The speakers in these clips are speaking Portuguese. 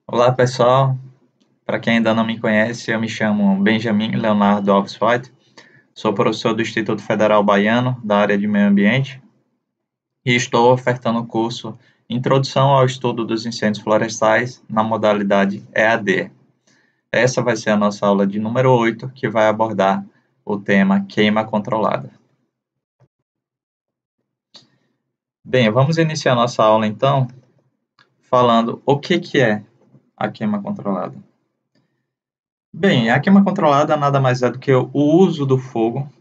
Olá pessoal, para quem ainda não me conhece, eu me chamo Benjamin Leonardo Alves White, sou professor do Instituto Federal Baiano, da área de Meio Ambiente, e estou ofertando o curso Introdução ao Estudo dos Incêndios Florestais na modalidade EAD. Essa vai ser a nossa aula de número 8, que vai abordar o tema queima controlada. Bem, vamos iniciar nossa aula então falando o que é a queima controlada. Bem, a queima controlada nada mais é do que o uso do fogo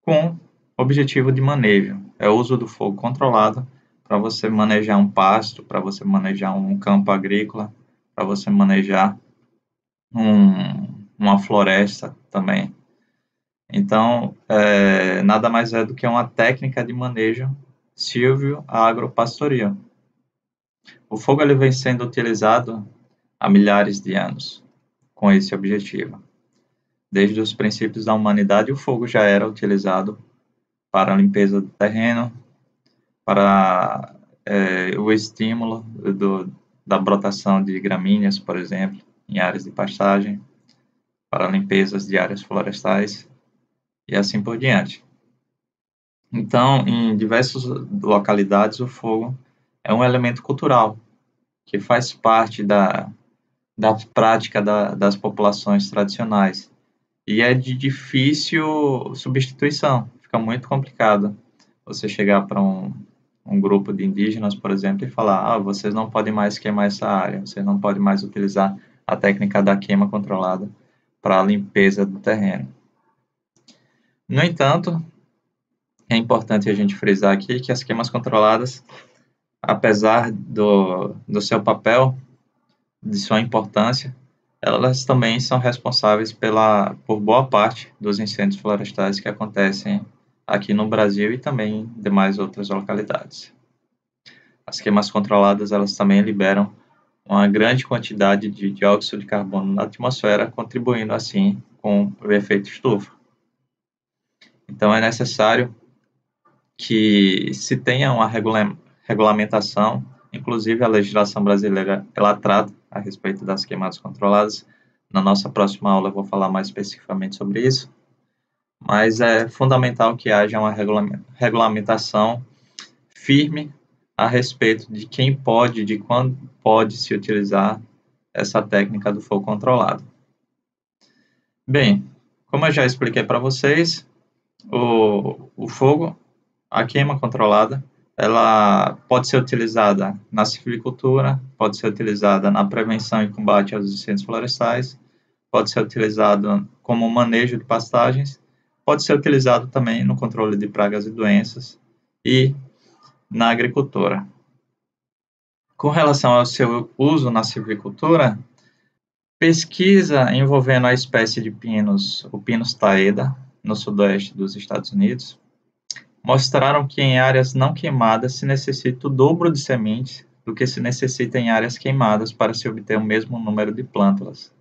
com objetivo de manejo. É o uso do fogo controlado para você manejar um pasto, para você manejar um campo agrícola, para você manejar uma floresta também. Então, nada mais é do que uma técnica de manejo silvio-agropastoril. O fogo ele vem sendo utilizado há milhares de anos com esse objetivo. Desde os princípios da humanidade, o fogo já era utilizado para a limpeza do terreno, para o estímulo da brotação de gramíneas, por exemplo, em áreas de pastagem, para limpezas de áreas florestais e assim por diante. Então, em diversas localidades, o fogo é um elemento cultural que faz parte da prática das populações tradicionais e é de difícil substituição. Fica muito complicado você chegar para um grupo de indígenas, por exemplo, e falar: vocês não podem mais queimar essa área, vocês não podem mais utilizar a técnica da queima controlada para a limpeza do terreno. No entanto, é importante a gente frisar aqui que as queimas controladas, apesar do seu papel, de sua importância, elas também são responsáveis por boa parte dos incêndios florestais que acontecem aqui no Brasil e também em demais outras localidades. As queimas controladas, elas também liberam uma grande quantidade de dióxido de carbono na atmosfera, contribuindo assim com o efeito estufa. Então, é necessário que se tenha uma regulamentação, inclusive a legislação brasileira, ela trata a respeito das queimadas controladas. Na nossa próxima aula eu vou falar mais especificamente sobre isso, mas é fundamental que haja uma regulamentação firme a respeito de quem pode, de quando pode se utilizar essa técnica do fogo controlado. Bem, como eu já expliquei para vocês, o fogo, a queima controlada, ela pode ser utilizada na silvicultura, pode ser utilizada na prevenção e combate aos incêndios florestais, pode ser utilizado como manejo de pastagens, pode ser utilizado também no controle de pragas e doenças e na agricultura. Com relação ao seu uso na silvicultura, pesquisa envolvendo a espécie de pinos, o Pinus taeda, no sudoeste dos Estados Unidos, mostraram que em áreas não queimadas se necessita o dobro de sementes do que se necessita em áreas queimadas para se obter o mesmo número de plântulas.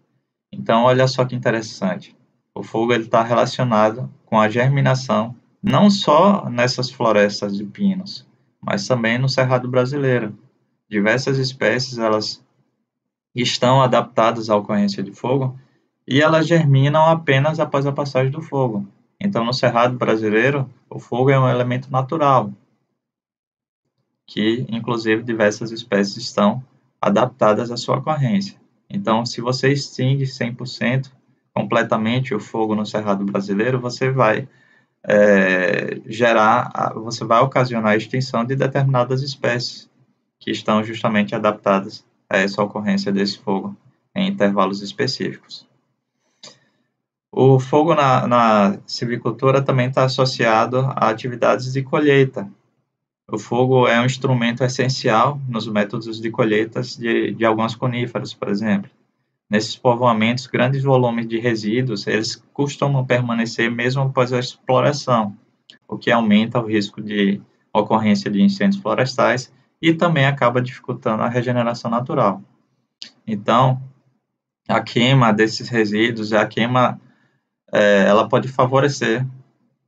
Então, olha só que interessante. O fogo está relacionado com a germinação, não só nessas florestas de pinos, mas também no Cerrado brasileiro. Diversas espécies, elas estão adaptadas à ocorrência de fogo e elas germinam apenas após a passagem do fogo. Então, no Cerrado brasileiro, o fogo é um elemento natural, que, inclusive, diversas espécies estão adaptadas à sua ocorrência. Então, se você extingue 100% completamente o fogo no Cerrado brasileiro, você vai você vai ocasionar a extinção de determinadas espécies que estão justamente adaptadas a essa ocorrência desse fogo em intervalos específicos. O fogo na silvicultura também está associado a atividades de colheita. O fogo é um instrumento essencial nos métodos de colheitas de alguns coníferas, por exemplo. Nesses povoamentos, grandes volumes de resíduos, eles costumam permanecer mesmo após a exploração, o que aumenta o risco de ocorrência de incêndios florestais e também acaba dificultando a regeneração natural. Então, a queima desses resíduos, ela pode favorecer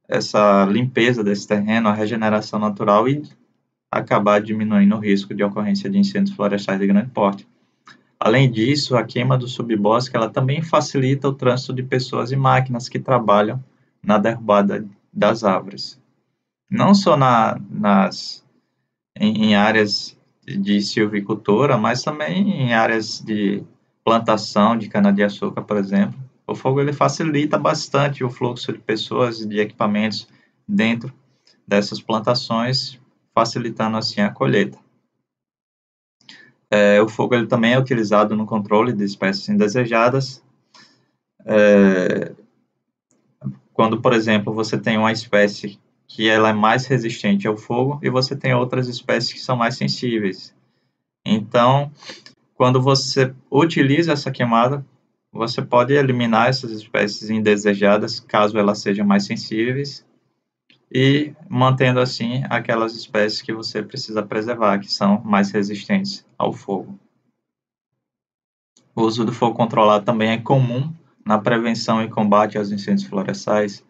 essa limpeza desse terreno, a regeneração natural e acabar diminuindo o risco de ocorrência de incêndios florestais de grande porte. Além disso, a queima do subbosque ela também facilita o trânsito de pessoas e máquinas que trabalham na derrubada das árvores. Não só em áreas de silvicultura, mas também em áreas de plantação de cana-de-açúcar, por exemplo. O fogo ele facilita bastante o fluxo de pessoas e de equipamentos dentro dessas plantações, facilitando assim a colheita. O fogo ele também é utilizado no controle de espécies indesejadas. Quando, por exemplo, você tem uma espécie que ela é mais resistente ao fogo e você tem outras espécies que são mais sensíveis. Então, quando você utiliza essa queimada, você pode eliminar essas espécies indesejadas, caso elas sejam mais sensíveis, e mantendo assim aquelas espécies que você precisa preservar, que são mais resistentes ao fogo. O uso do fogo controlado também é comum na prevenção e combate aos incêndios florestais.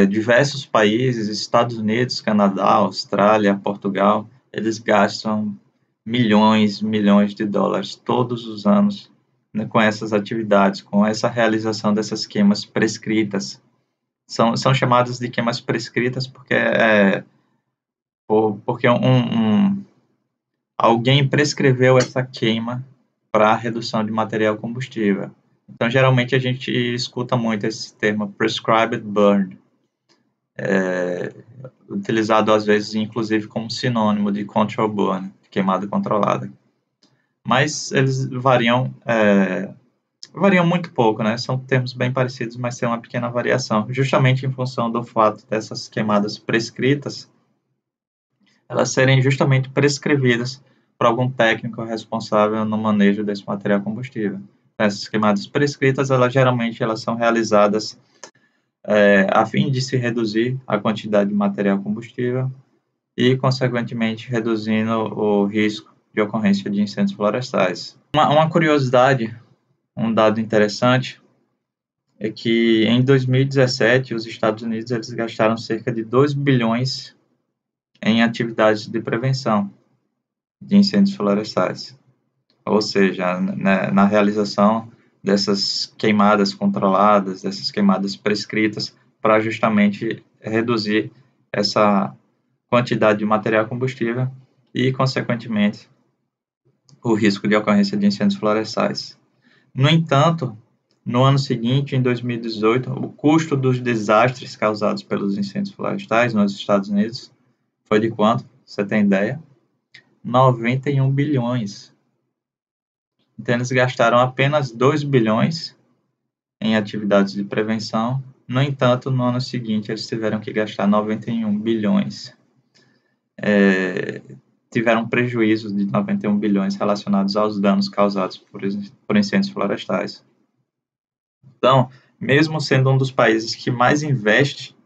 Diversos países, Estados Unidos, Canadá, Austrália, Portugal, eles gastam milhões de dólares todos os anos, né, com essas atividades, com essa realização dessas queimas prescritas. São chamadas de queimas prescritas porque alguém prescreveu essa queima para a redução de material combustível. Então, geralmente, a gente escuta muito esse termo prescribed burn, utilizado às vezes, inclusive, como sinônimo de control burn, queimada controlada. Mas eles variam muito pouco, né? São termos bem parecidos, mas tem uma pequena variação, justamente em função do fato dessas queimadas prescritas, elas serem justamente prescrevidas por algum técnico responsável no manejo desse material combustível. Essas queimadas prescritas, geralmente são realizadas a fim de se reduzir a quantidade de material combustível e, consequentemente, reduzindo o risco de ocorrência de incêndios florestais. Uma curiosidade, um dado interessante, é que em 2017 os Estados Unidos eles gastaram cerca de 2 bilhões em atividades de prevenção de incêndios florestais, ou seja, na realização dessas queimadas controladas, dessas queimadas prescritas, para justamente reduzir essa quantidade de material combustível e, consequentemente, o risco de ocorrência de incêndios florestais. No entanto, no ano seguinte, em 2018, o custo dos desastres causados pelos incêndios florestais nos Estados Unidos foi de quanto? Você tem ideia? 91 bilhões. Então, eles gastaram apenas 2 bilhões em atividades de prevenção. No entanto, no ano seguinte, eles tiveram que gastar 91 bilhões. Tiveram prejuízos de 91 bilhões relacionados aos danos causados por incêndios florestais. Então, mesmo sendo um dos países que mais investe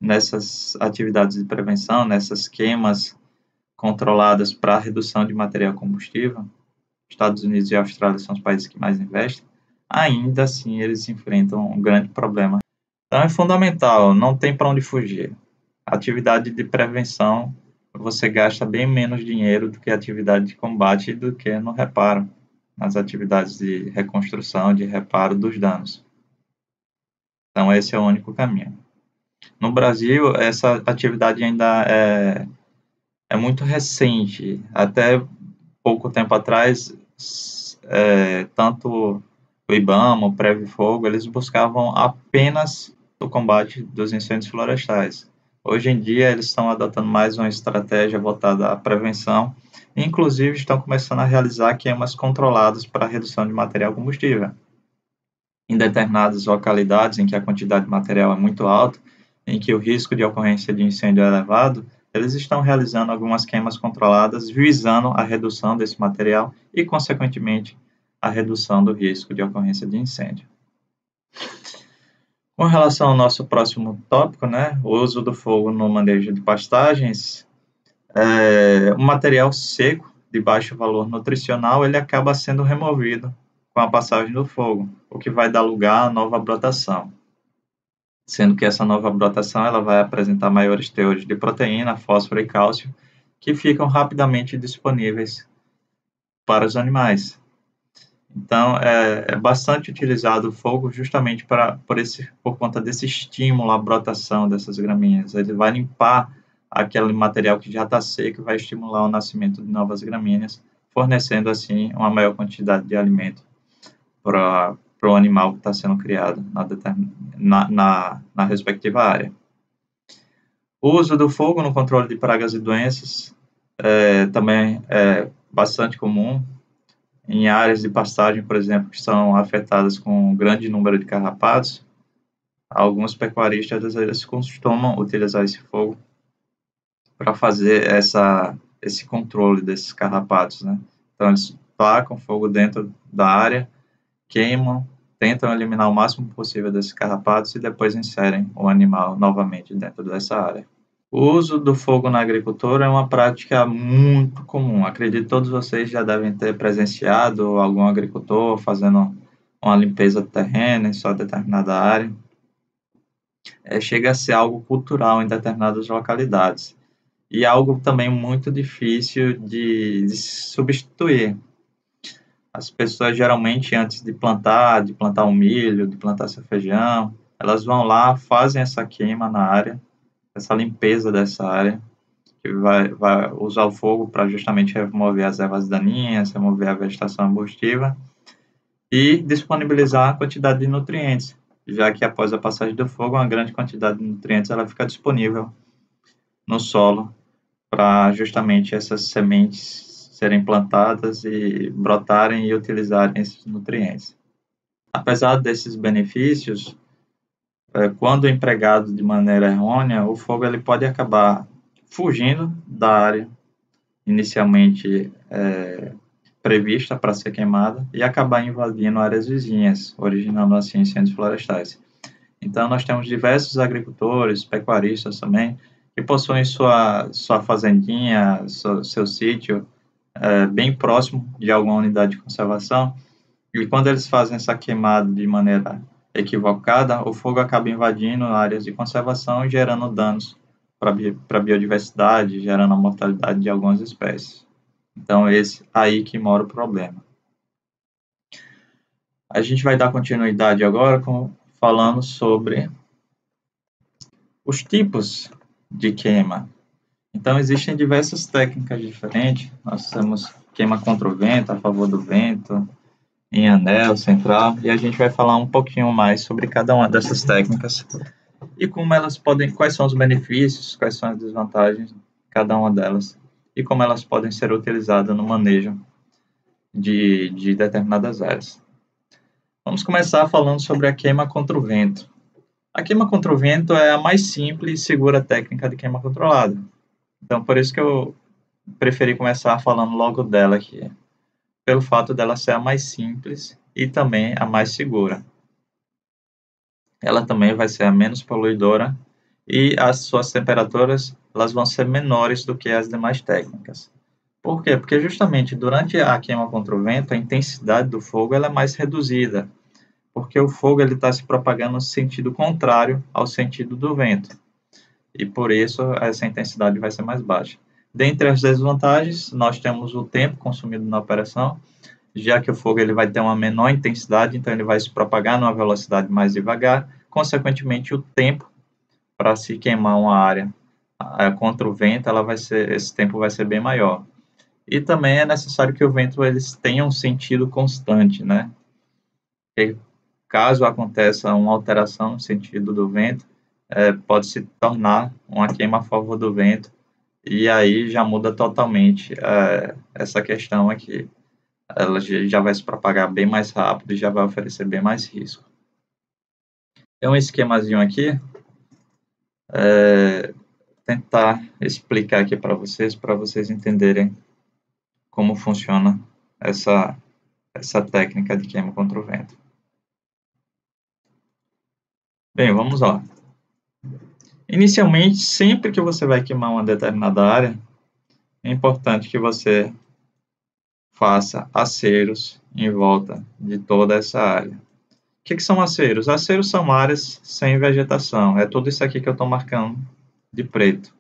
nessas atividades de prevenção, nessas queimas controladas para a redução de material combustível, Estados Unidos e Austrália são os países que mais investem, ainda assim eles enfrentam um grande problema. Então é fundamental, não tem para onde fugir. A atividade de prevenção, você gasta bem menos dinheiro do que a atividade de combate e do que no reparo, nas atividades de reconstrução, de reparo dos danos. Então esse é o único caminho. No Brasil, essa atividade ainda é muito recente. Até pouco tempo atrás, tanto o IBAMA, o Preve Fogo, eles buscavam apenas o combate dos incêndios florestais. Hoje em dia, eles estão adotando mais uma estratégia voltada à prevenção, e inclusive estão começando a realizar queimas controladas para a redução de material combustível. Em determinadas localidades em que a quantidade de material é muito alta, em que o risco de ocorrência de incêndio é elevado, eles estão realizando algumas queimas controladas visando a redução desse material e, consequentemente, a redução do risco de ocorrência de incêndio. Com relação ao nosso próximo tópico, né, o uso do fogo no manejo de pastagens, o material seco de baixo valor nutricional, ele acaba sendo removido com a passagem do fogo, o que vai dar lugar à nova brotação, sendo que essa nova brotação ela vai apresentar maiores teores de proteína, fósforo e cálcio, que ficam rapidamente disponíveis para os animais. Então, é bastante utilizado o fogo justamente por conta desse estímulo à brotação dessas gramíneas. Ele vai limpar aquele material que já está seco e vai estimular o nascimento de novas gramíneas, fornecendo, assim, uma maior quantidade de alimento para o animal que está sendo criado na respectiva área. O uso do fogo no controle de pragas e doenças também é bastante comum. Em áreas de pastagem, por exemplo, que são afetadas com um grande número de carrapatos, alguns pecuaristas eles costumam utilizar esse fogo para fazer esse controle desses carrapatos, né? Então, eles tacam fogo dentro da área, queimam, tentam eliminar o máximo possível desses carrapatos e depois inserem o animal novamente dentro dessa área. O uso do fogo na agricultura é uma prática muito comum. Acredito que todos vocês já devem ter presenciado algum agricultor fazendo uma limpeza do terreno em sua determinada área. Chega a ser algo cultural em determinadas localidades e algo também muito difícil de substituir. As pessoas geralmente antes de plantar um milho, de plantar seu feijão, elas vão lá, fazem essa queima na área, essa limpeza dessa área, que vai usar o fogo para justamente remover as ervas daninhas, remover a vegetação arbustiva e disponibilizar a quantidade de nutrientes, já que após a passagem do fogo, uma grande quantidade de nutrientes ela fica disponível no solo para justamente essas sementes serem plantadas e brotarem e utilizarem esses nutrientes. Apesar desses benefícios, quando empregado de maneira errônea, o fogo ele pode acabar fugindo da área inicialmente prevista para ser queimada e acabar invadindo áreas vizinhas, originando assim incêndios florestais. Então, nós temos diversos agricultores, pecuaristas também, que possuem sua fazendinha, seu sítio, bem próximo de alguma unidade de conservação, e quando eles fazem essa queimada de maneira equivocada, o fogo acaba invadindo áreas de conservação e gerando danos para a biodiversidade, gerando a mortalidade de algumas espécies. Então, esse aí que mora o problema. A gente vai dar continuidade agora falando sobre os tipos de queima. Então, existem diversas técnicas diferentes. Nós temos queima contra o vento, a favor do vento, em anel, central, e a gente vai falar um pouquinho mais sobre cada uma dessas técnicas e como elas podem, quais são os benefícios, quais são as desvantagens de cada uma delas e como elas podem ser utilizadas no manejo de determinadas áreas. Vamos começar falando sobre a queima contra o vento. A queima contra o vento é a mais simples e segura técnica de queima controlada. Então, por isso que eu preferi começar falando logo dela aqui, pelo fato dela ser a mais simples e também a mais segura. Ela também vai ser a menos poluidora e as suas temperaturas elas vão ser menores do que as demais técnicas. Por quê? Porque justamente durante a queima contra o vento, a intensidade do fogo ela é mais reduzida, porque o fogo está se propagando no sentido contrário ao sentido do vento, e por isso essa intensidade vai ser mais baixa. Dentre as desvantagens, nós temos o tempo consumido na operação, já que o fogo ele vai ter uma menor intensidade, então ele vai se propagar numa velocidade mais devagar, consequentemente o tempo para se queimar uma área contra o vento, esse tempo vai ser bem maior. E também é necessário que o vento eles tenha um sentido constante, né? E caso aconteça uma alteração no sentido do vento, pode se tornar uma queima a favor do vento, e aí já muda totalmente essa questão aqui. Ela já vai se propagar bem mais rápido e já vai oferecer bem mais risco. Tem um esquemazinho aqui, tentar explicar aqui para vocês entenderem como funciona essa técnica de queima contra o vento. Bem, vamos lá. Inicialmente, sempre que você vai queimar uma determinada área, é importante que você faça aceros em volta de toda essa área. O que são aceros? Aceros são áreas sem vegetação. É tudo isso aqui que eu estou marcando de preto.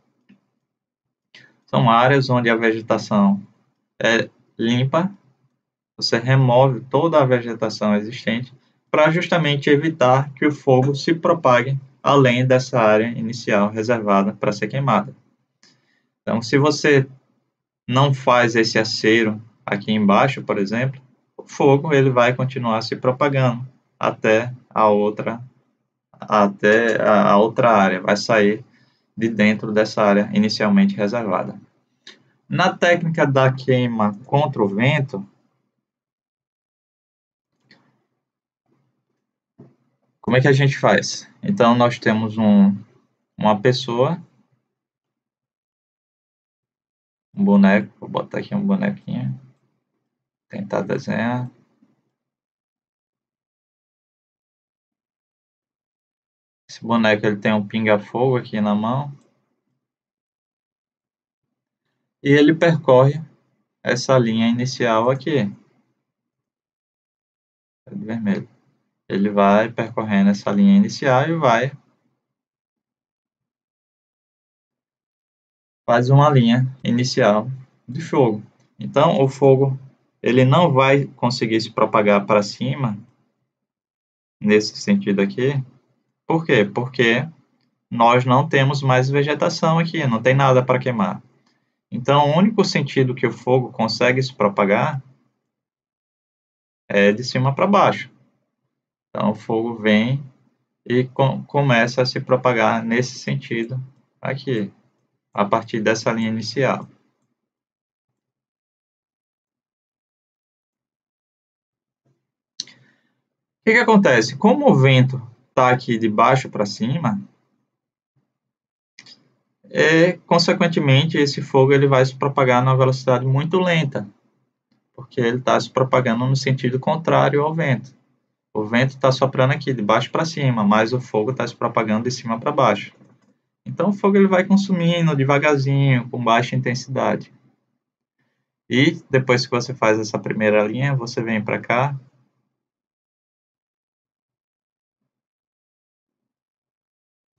São áreas onde a vegetação é limpa Você remove toda a vegetação existente para justamente evitar que o fogo se propague além dessa área inicial reservada para ser queimada. Então, se você não faz esse acero aqui embaixo, por exemplo, o fogo ele vai continuar se propagando até a outra área, vai sair de dentro dessa área inicialmente reservada. Na técnica da queima contra o vento, como é que a gente faz? Então, nós temos uma pessoa, um boneco, vou botar aqui um bonequinho, tentar desenhar. Esse boneco ele tem um pinga-fogo aqui na mão e ele percorre essa linha inicial aqui, vermelho. Ele vai percorrendo essa linha inicial e faz uma linha inicial de fogo. Então, o fogo ele não vai conseguir se propagar para cima nesse sentido aqui. Por quê? Porque nós não temos mais vegetação aqui, não tem nada para queimar. Então, o único sentido que o fogo consegue se propagar é de cima para baixo. Então, o fogo vem e começa a se propagar nesse sentido aqui, a partir dessa linha inicial. O que acontece? Como o vento está aqui de baixo para cima, consequentemente, esse fogo ele vai se propagar numa velocidade muito lenta, porque ele está se propagando no sentido contrário ao vento. O vento está soprando aqui de baixo para cima, mas o fogo está se propagando de cima para baixo. Então, o fogo ele vai consumindo devagarzinho, com baixa intensidade. E depois que você faz essa primeira linha, você vem para cá.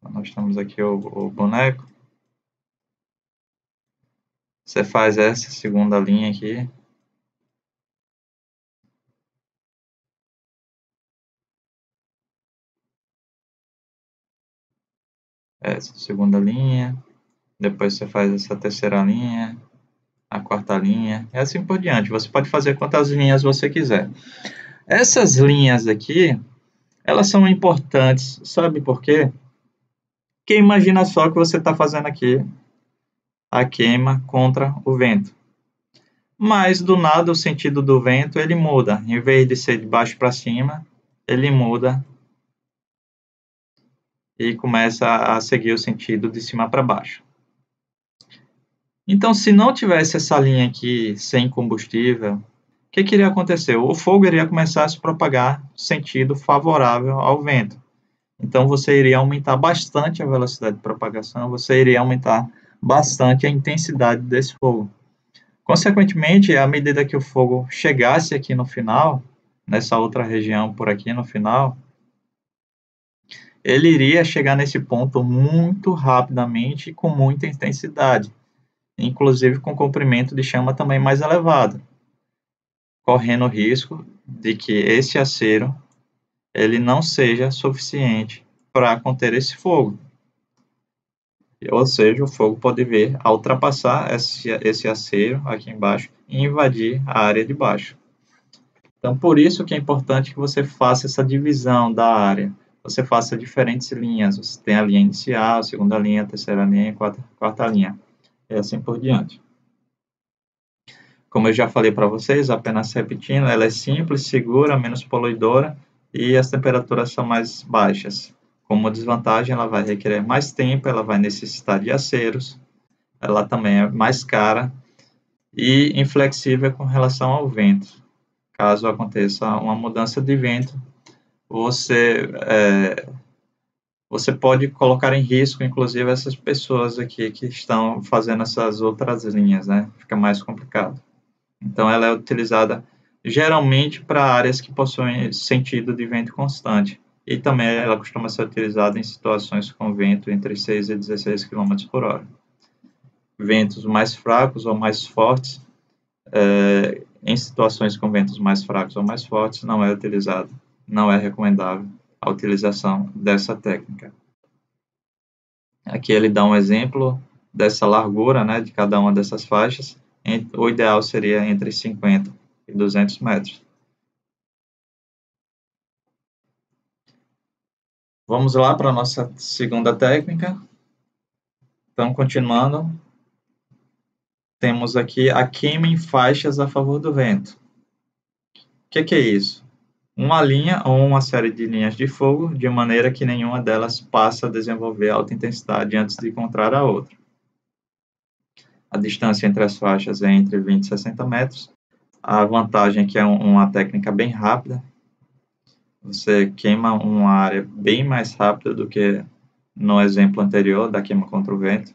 Nós temos aqui o boneco. Você faz essa segunda linha aqui. Essa segunda linha. Depois você faz essa terceira linha. A quarta linha. E assim por diante. Você pode fazer quantas linhas você quiser. Essas linhas aqui, elas são importantes. Sabe por quê? Porque imagina só que você está fazendo aqui a queima contra o vento. Mas do nada o sentido do vento ele muda. Em vez de ser de baixo para cima, ele muda e começa a seguir o sentido de cima para baixo. Então, se não tivesse essa linha aqui sem combustível, o que iria acontecer? O fogo iria começar a se propagar no sentido favorável ao vento. Então, você iria aumentar bastante a velocidade de propagação, você iria aumentar bastante a intensidade desse fogo. Consequentemente, à medida que o fogo chegasse aqui no final, nessa outra região por aqui no final, ele iria chegar nesse ponto muito rapidamente e com muita intensidade, inclusive com comprimento de chama também mais elevado, correndo o risco de que esse acero ele não seja suficiente para conter esse fogo. Ou seja, o fogo pode vir a ultrapassar esse acero aqui embaixo e invadir a área de baixo. Então, por isso que é importante que você faça essa divisão da área. Você faça diferentes linhas. Você tem a linha inicial, a segunda linha, a terceira linha e a quarta linha. E assim por diante. Como eu já falei para vocês, apenas repetindo, ela é simples, segura, menos poluidora e as temperaturas são mais baixas. Como desvantagem, ela vai requerer mais tempo, ela vai necessitar de aceros, ela também é mais cara e inflexível com relação ao vento. Caso aconteça uma mudança de vento, você pode colocar em risco, inclusive, essas pessoas aqui que estão fazendo essas outras linhas, né? Fica mais complicado. Então, ela é utilizada geralmente para áreas que possuem sentido de vento constante. E também ela costuma ser utilizada em situações com vento entre 6 e 16 km por hora. Ventos mais fracos ou mais fortes em situações com ventos mais fracos ou mais fortes, não é utilizado, não é recomendável a utilização dessa técnica. Aqui ele dá um exemplo dessa largura, né, de cada uma dessas faixas. O ideal seria entre 50 e 200 metros. Vamos lá para a nossa segunda técnica. Então, continuando, temos aqui a queima em faixas a favor do vento. O que é isso? Uma linha ou uma série de linhas de fogo, de maneira que nenhuma delas passa a desenvolver alta intensidade antes de encontrar a outra. A distância entre as faixas é entre 20 e 60 metros. A vantagem é que é uma técnica bem rápida. Você queima uma área bem mais rápida do que no exemplo anterior da queima contra o vento.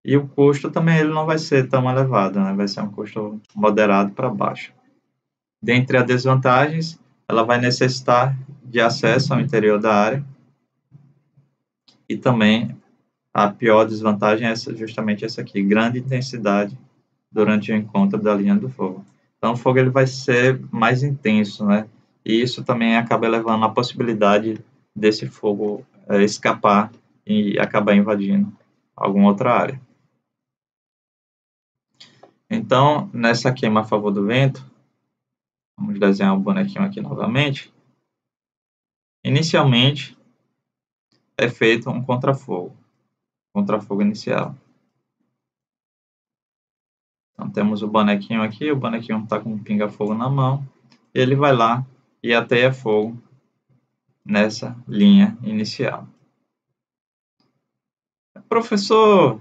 E o custo também ele não vai ser tão elevado, né? Vai ser um custo moderado para baixo. Dentre as desvantagens, ela vai necessitar de acesso ao interior da área. E também a pior desvantagem é justamente essa aqui, grande intensidade durante o encontro da linha do fogo. Então o fogo ele vai ser mais intenso, né? E isso também acaba levando a possibilidade desse fogo escapar e acabar invadindo alguma outra área. Então, nessa queima a favor do vento, vamos desenhar um bonequinho aqui novamente. Inicialmente, é feito um contrafogo inicial. Então, temos o bonequinho aqui, o bonequinho está com um pinga-fogo na mão, e ele vai lá e ateia fogo nessa linha inicial. Professor,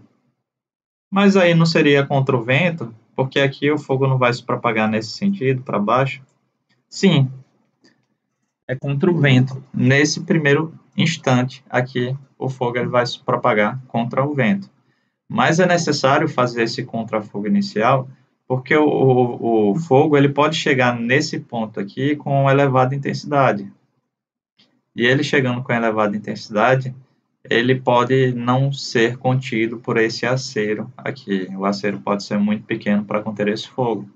mas aí não seria contra o vento? Porque aqui o fogo não vai se propagar nesse sentido, para baixo? Sim, é contra o vento. Nesse primeiro instante aqui, o fogo ele vai se propagar contra o vento. Mas é necessário fazer esse contrafogo inicial, porque o fogo ele pode chegar nesse ponto aqui com elevada intensidade. E ele chegando com elevada intensidade, ele pode não ser contido por esse aceiro aqui. O aceiro pode ser muito pequeno para conter esse fogo.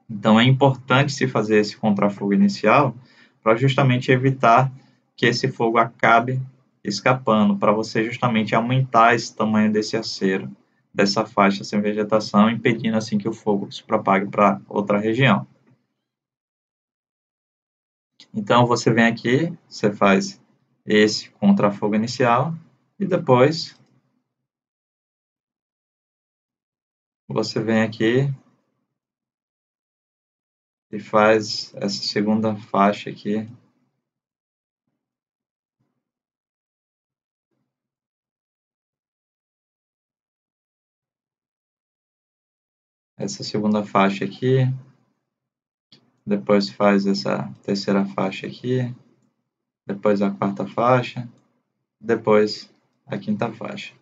Então, é importante se fazer esse contrafogo inicial para justamente evitar que esse fogo acabe escapando, para você justamente aumentar esse tamanho desse aceiro, dessa faixa sem vegetação, impedindo assim que o fogo se propague para outra região. Então, você vem aqui, você faz esse contrafogo inicial e depois você vem aqui e faz essa segunda faixa aqui. Essa segunda faixa aqui, depois faz essa terceira faixa aqui, depois a quarta faixa, depois a quinta faixa.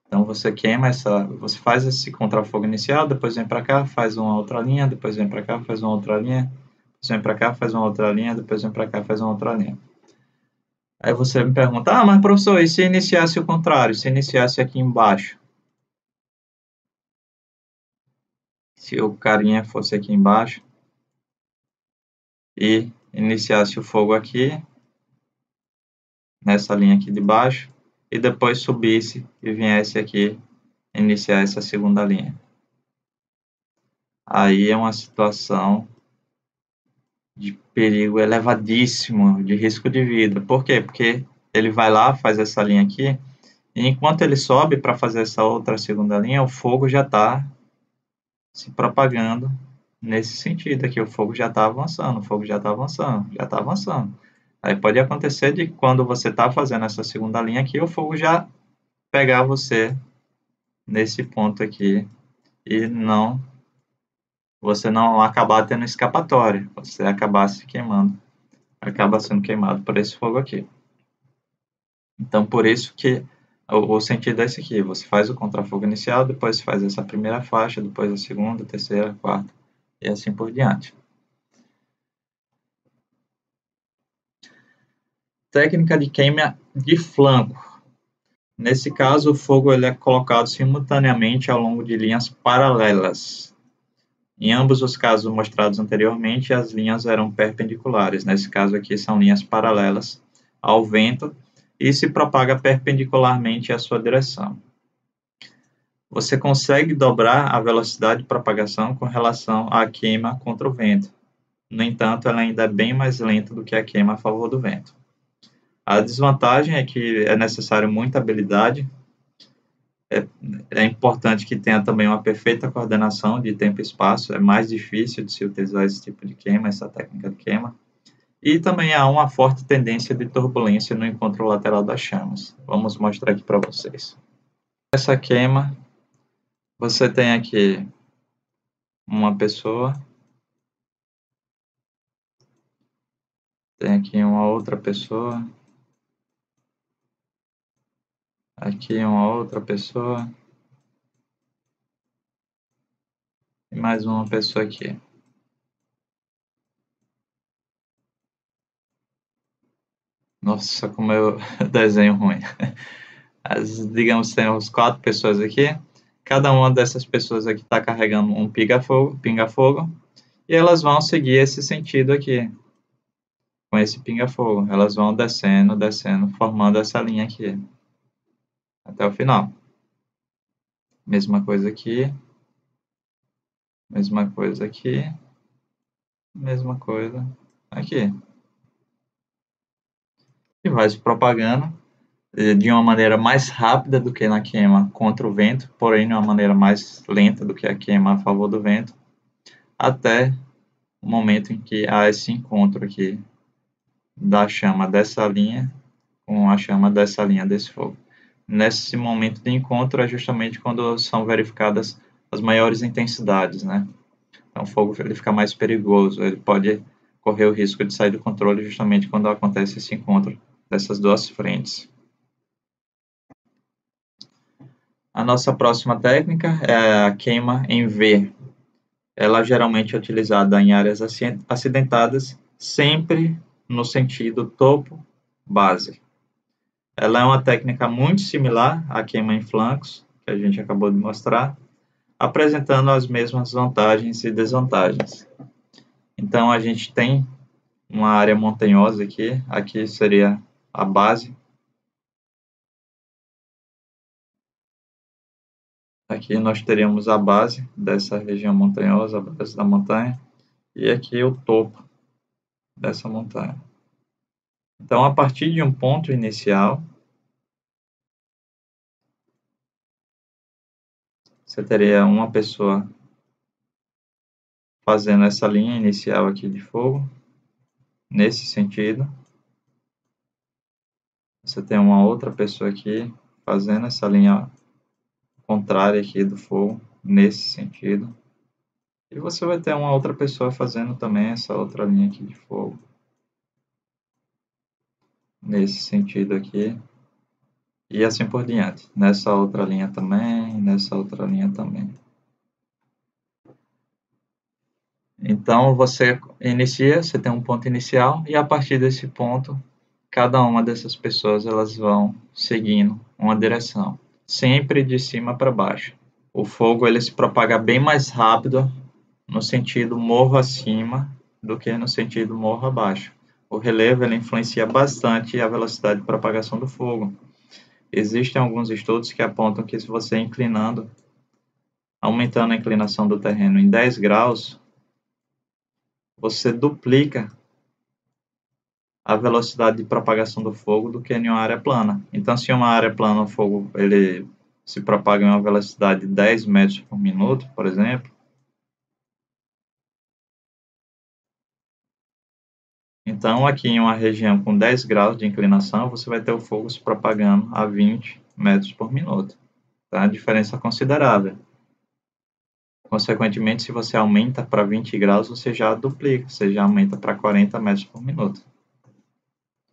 Então você queima você faz esse contrafogo inicial, depois vem para cá, faz uma outra linha, depois vem para cá, faz uma outra linha, depois vem para cá, faz uma outra linha, depois vem para cá, faz uma outra linha. Aí você me pergunta, mas professor, e se iniciasse o contrário, se iniciasse aqui embaixo? Se o carinha fosse aqui embaixo e iniciasse o fogo aqui, nessa linha aqui de baixo, e depois subisse e viesse aqui iniciar essa segunda linha. Aí é uma situação de perigo elevadíssimo, de risco de vida. Por quê? Porque ele vai lá, faz essa linha aqui, e enquanto ele sobe para fazer essa outra segunda linha, o fogo já está se propagando nesse sentido aqui. O fogo já está avançando, o fogo já está avançando, já está avançando. Aí pode acontecer de quando você está fazendo essa segunda linha aqui, o fogo já pegar você nesse ponto aqui e você não acabar tendo escapatória, você acabar se queimando, acaba sendo queimado por esse fogo aqui. Então, por isso que o sentido é esse aqui, você faz o contrafogo inicial, depois faz essa primeira faixa, depois a segunda, terceira, quarta, e assim por diante. Técnica de queima de flanco. Nesse caso, o fogo ele é colocado simultaneamente ao longo de linhas paralelas. Em ambos os casos mostrados anteriormente, as linhas eram perpendiculares. Nesse caso aqui, são linhas paralelas ao vento e se propaga perpendicularmente à sua direção. Você consegue dobrar a velocidade de propagação com relação à queima contra o vento. No entanto, ela ainda é bem mais lenta do que a queima a favor do vento. A desvantagem é que é necessário muita habilidade. É importante que tenha também uma perfeita coordenação de tempo e espaço. É mais difícil de se utilizar esse tipo de queima, essa técnica de queima. E também há uma forte tendência de turbulência no encontro lateral das chamas. Vamos mostrar aqui para vocês. Essa queima, você tem aqui uma pessoa, tem aqui uma outra pessoa, aqui uma outra pessoa, e mais uma pessoa aqui. Nossa, como eu desenho ruim. Digamos que temos 4 pessoas aqui. Cada uma dessas pessoas aqui está carregando um pinga-fogo, e elas vão seguir esse sentido aqui, com esse pinga-fogo. Elas vão descendo, descendo, formando essa linha aqui, até o final. Mesma coisa aqui, mesma coisa aqui, mesma coisa aqui. E vai se propagando de uma maneira mais rápida do que na queima contra o vento, porém de uma maneira mais lenta do que a queima a favor do vento, até o momento em que há esse encontro aqui da chama dessa linha com a chama dessa linha desse fogo. Nesse momento de encontro é justamente quando são verificadas as maiores intensidades, né? Então o fogo ele fica mais perigoso, ele pode correr o risco de sair do controle justamente quando acontece esse encontro dessas duas frentes. A nossa próxima técnica é a queima em V. Ela geralmente é utilizada em áreas acidentadas, sempre no sentido topo-base. Ela é uma técnica muito similar à queima em flancos, que a gente acabou de mostrar, apresentando as mesmas vantagens e desvantagens. Então, a gente tem uma área montanhosa aqui seria a base. Aqui nós teríamos a base dessa região montanhosa, a base da montanha, e aqui o topo dessa montanha. Então, a partir de um ponto inicial, você teria uma pessoa fazendo essa linha inicial aqui de fogo, nesse sentido. Você tem uma outra pessoa aqui fazendo essa linha contrária aqui do fogo, nesse sentido. E você vai ter uma outra pessoa fazendo também essa outra linha aqui de fogo, nesse sentido aqui. E assim por diante. Nessa outra linha também, nessa outra linha também. Então, você inicia, você tem um ponto inicial, e a partir desse ponto, cada uma dessas pessoas elas vão seguindo uma direção, sempre de cima para baixo. O fogo ele se propaga bem mais rápido no sentido morro acima do que no sentido morro abaixo. O relevo ele influencia bastante a velocidade de propagação do fogo. Existem alguns estudos que apontam que se você inclinando, aumentando a inclinação do terreno em 10 graus, você duplica a velocidade de propagação do fogo do que em uma área plana. Então, se em uma área plana o fogo ele se propaga em uma velocidade de 10 metros por minuto, por exemplo, então aqui em uma região com 10 graus de inclinação, você vai ter o fogo se propagando a 20 metros por minuto. Tá? A diferença é considerável. Consequentemente, se você aumenta para 20 graus, você já duplica, você já aumenta para 40 metros por minuto.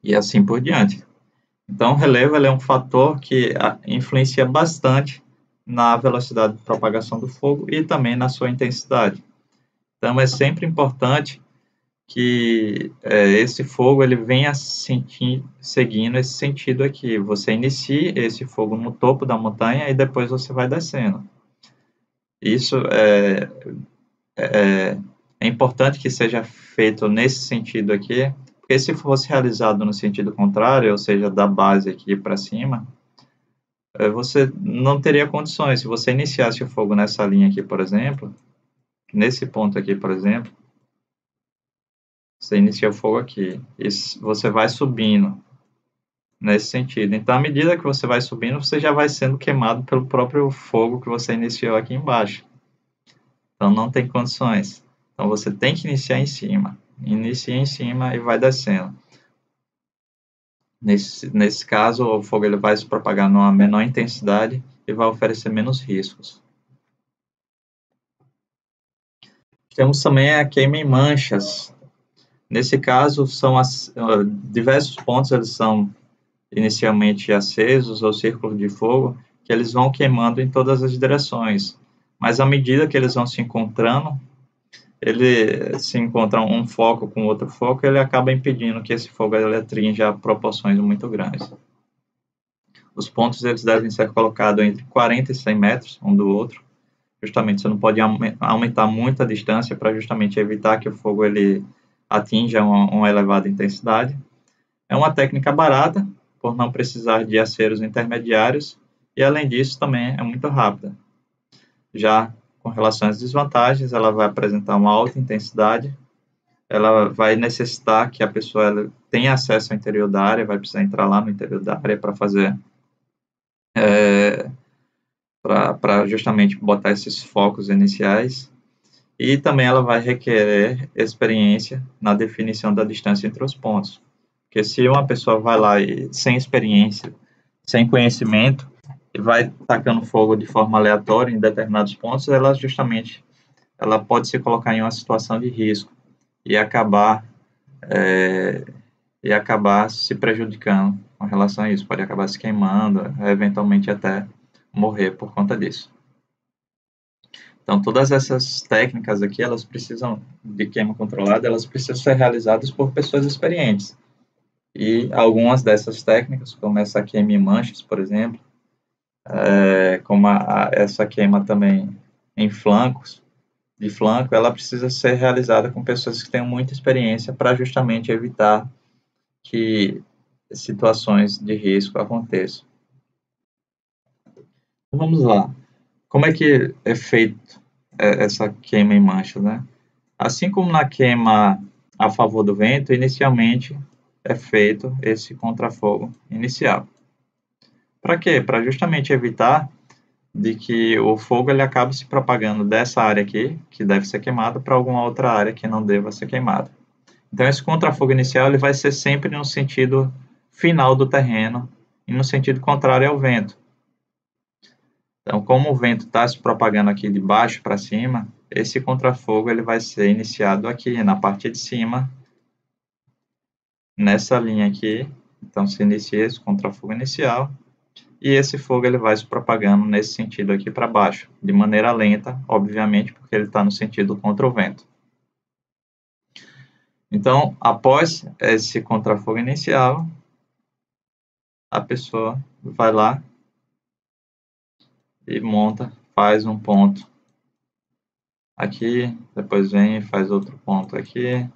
E assim por diante. Então, o relevo é um fator que influencia bastante na velocidade de propagação do fogo e também na sua intensidade. Então, é sempre importante que esse fogo ele venha seguindo esse sentido aqui. Você inicie esse fogo no topo da montanha e depois você vai descendo. Isso é importante que seja feito nesse sentido aqui, porque se fosse realizado no sentido contrário, ou seja, da base aqui para cima, você não teria condições. Se você iniciasse o fogo nessa linha aqui, por exemplo, nesse ponto aqui, por exemplo, você inicia o fogo aqui, e você vai subindo nesse sentido. Então, à medida que você vai subindo, você já vai sendo queimado pelo próprio fogo que você iniciou aqui embaixo. Então, não tem condições. Então, você tem que iniciar em cima. Inicia em cima e vai descendo. Nesse caso, o fogo ele vai se propagar numa menor intensidade e vai oferecer menos riscos. Temos também a queima em manchas. Nesse caso, são diversos pontos, eles são inicialmente acesos ou círculos de fogo, que eles vão queimando em todas as direções. Mas à medida que eles vão se encontrando, ele se encontra um foco com outro foco, ele acaba impedindo que esse fogo atinja proporções muito grandes. Os pontos eles devem ser colocados entre 40 e 100 metros um do outro. Justamente você não pode aumentar muito a distância para justamente evitar que o fogo ele atinja uma elevada intensidade. É uma técnica barata, por não precisar de aceros intermediários, e além disso também é muito rápida. Já com relação às desvantagens, ela vai apresentar uma alta intensidade, ela vai necessitar que a pessoa tenha acesso ao interior da área, vai precisar entrar lá no interior da área para fazer, para justamente botar esses focos iniciais, e também ela vai requerer experiência na definição da distância entre os pontos. Porque se uma pessoa vai lá e sem experiência, sem conhecimento, e vai tacando fogo de forma aleatória em determinados pontos, ela pode se colocar em uma situação de risco e acabar se prejudicando com relação a isso. Pode acabar se queimando, eventualmente até morrer por conta disso. Então, todas essas técnicas aqui, elas precisam de queima controlada, elas precisam ser realizadas por pessoas experientes. E algumas dessas técnicas, como essa queima em manchas, por exemplo, como essa queima também em flancos, de flanco, ela precisa ser realizada com pessoas que tenham muita experiência para justamente evitar que situações de risco aconteçam. Então, vamos lá. Como é que é feito essa queima em manchas, né? Assim como na queima a favor do vento, inicialmente é feito esse contrafogo inicial. Para quê? Para justamente evitar de que o fogo ele acabe se propagando dessa área aqui, que deve ser queimada, para alguma outra área que não deva ser queimada. Então, esse contrafogo inicial ele vai ser sempre no sentido final do terreno e no sentido contrário ao vento. Então, como o vento está se propagando aqui de baixo para cima, esse contrafogo ele vai ser iniciado aqui na parte de cima, nessa linha aqui. Então, se inicia esse contrafogo inicial e esse fogo ele vai se propagando nesse sentido aqui para baixo, de maneira lenta, obviamente, porque ele está no sentido contra o vento. Então, após esse contrafogo inicial, a pessoa vai lá e monta, faz um ponto aqui, depois vem e faz outro ponto aqui,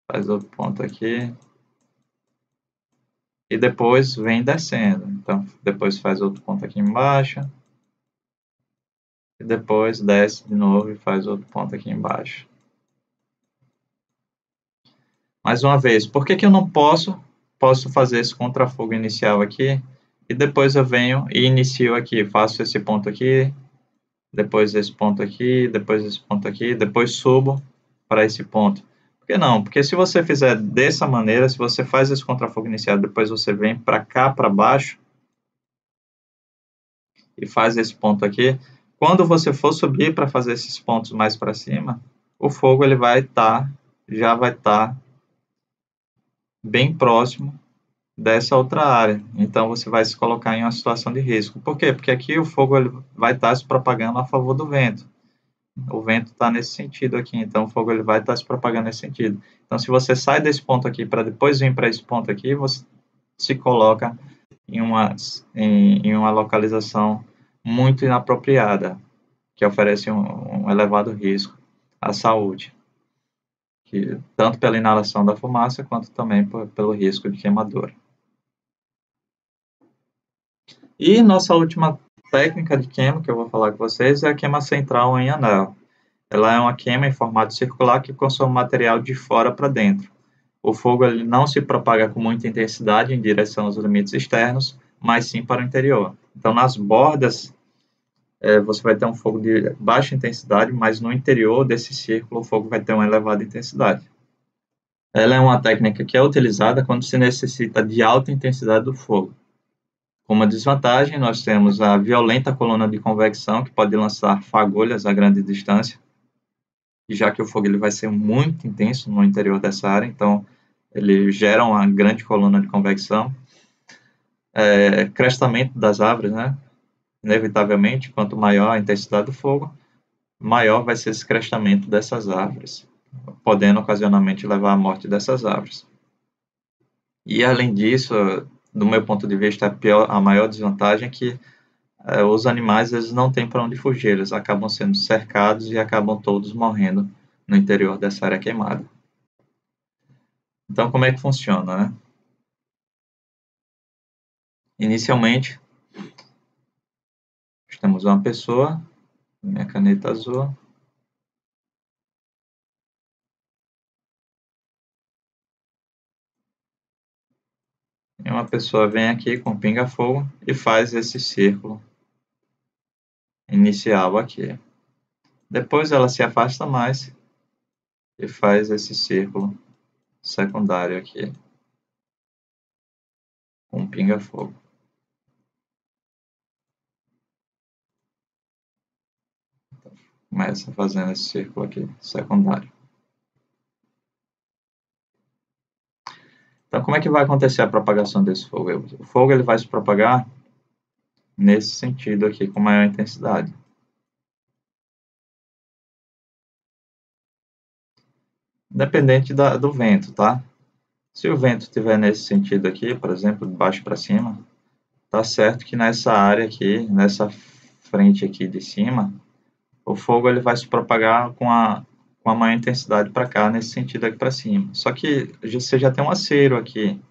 faz outro ponto aqui, e depois vem descendo. Então, depois faz outro ponto aqui embaixo, e depois desce de novo e faz outro ponto aqui embaixo. Mais uma vez, por que eu não posso fazer esse contrafogo inicial aqui, e depois eu venho e inicio aqui, faço esse ponto aqui, depois esse ponto aqui, depois esse ponto aqui, depois subo para esse ponto. Por que não? Porque se você fizer dessa maneira, se você faz esse contrafogo inicial, depois você vem para cá, para baixo, e faz esse ponto aqui, quando você for subir para fazer esses pontos mais para cima, o fogo ele já vai estar bem próximo dessa outra área. Então, você vai se colocar em uma situação de risco. Por quê? Porque aqui o fogo ele vai estar se propagando a favor do vento. O vento está nesse sentido aqui, então o fogo ele vai estar se propagando nesse sentido. Então, se você sai desse ponto aqui para depois vir para esse ponto aqui, você se coloca em uma localização muito inapropriada, que oferece um elevado risco à saúde, tanto pela inalação da fumaça, quanto também pelo risco de queimadura. E nossa última técnica de queima que eu vou falar com vocês é a queima central em anel. Ela é uma queima em formato circular que consome material de fora para dentro. O fogo ele não se propaga com muita intensidade em direção aos limites externos, mas sim para o interior. Então, nas bordas, você vai ter um fogo de baixa intensidade, mas no interior desse círculo o fogo vai ter uma elevada intensidade. Ela é uma técnica que é utilizada quando se necessita de alta intensidade do fogo. Como desvantagem, nós temos a violenta coluna de convecção, que pode lançar fagulhas a grande distância, e já que o fogo ele vai ser muito intenso no interior dessa área, então ele gera uma grande coluna de convecção. Crestamento das árvores, né? Inevitavelmente, quanto maior a intensidade do fogo, maior vai ser esse crestamento dessas árvores, podendo ocasionalmente levar à morte dessas árvores. E além disso, do meu ponto de vista, a maior desvantagem é que os animais eles não têm para onde fugir, eles acabam sendo cercados e acabam todos morrendo no interior dessa área queimada. Então, como é que funciona, né? Inicialmente, temos uma pessoa, minha caneta azul, e uma pessoa vem aqui com pinga-fogo e faz esse círculo inicial aqui. Depois ela se afasta mais e faz esse círculo secundário aqui, com pinga-fogo. Começa fazendo esse círculo aqui, secundário. Então, como é que vai acontecer a propagação desse fogo? O fogo ele vai se propagar nesse sentido aqui, com maior intensidade. Dependente do vento, tá? Se o vento estiver nesse sentido aqui, por exemplo, de baixo para cima, tá certo que nessa área aqui, nessa frente aqui de cima, o fogo ele vai se propagar com a maior intensidade para cá, nesse sentido aqui para cima. Só que você já tem um acero aqui,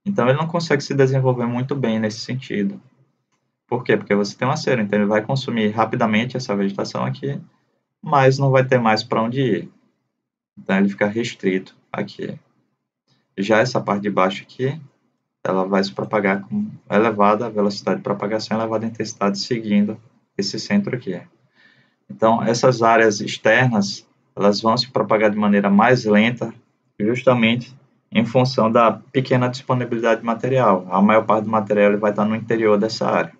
então ele não consegue se desenvolver muito bem nesse sentido. Por quê? Porque você tem um acero, então ele vai consumir rapidamente essa vegetação aqui, mas não vai ter mais para onde ir. Então ele fica restrito aqui. Já essa parte de baixo aqui, ela vai se propagar com elevada velocidade de propagação, elevada intensidade, seguindo esse centro aqui. Então, essas áreas externas, elas vão se propagar de maneira mais lenta, justamente em função da pequena disponibilidade de material. A maior parte do material vai estar no interior dessa área.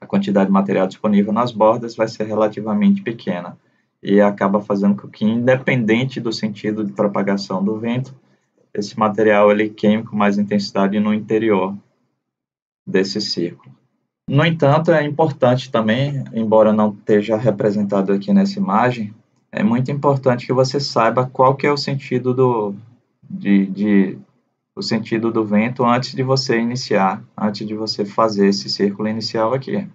A quantidade de material disponível nas bordas vai ser relativamente pequena e acaba fazendo com que, independente do sentido de propagação do vento, esse material ele queime com mais intensidade no interior desse círculo. No entanto, é importante também, embora não esteja representado aqui nessa imagem, é muito importante que você saiba qual que é o sentido o sentido do vento antes de você iniciar, antes de você fazer esse círculo inicial aqui.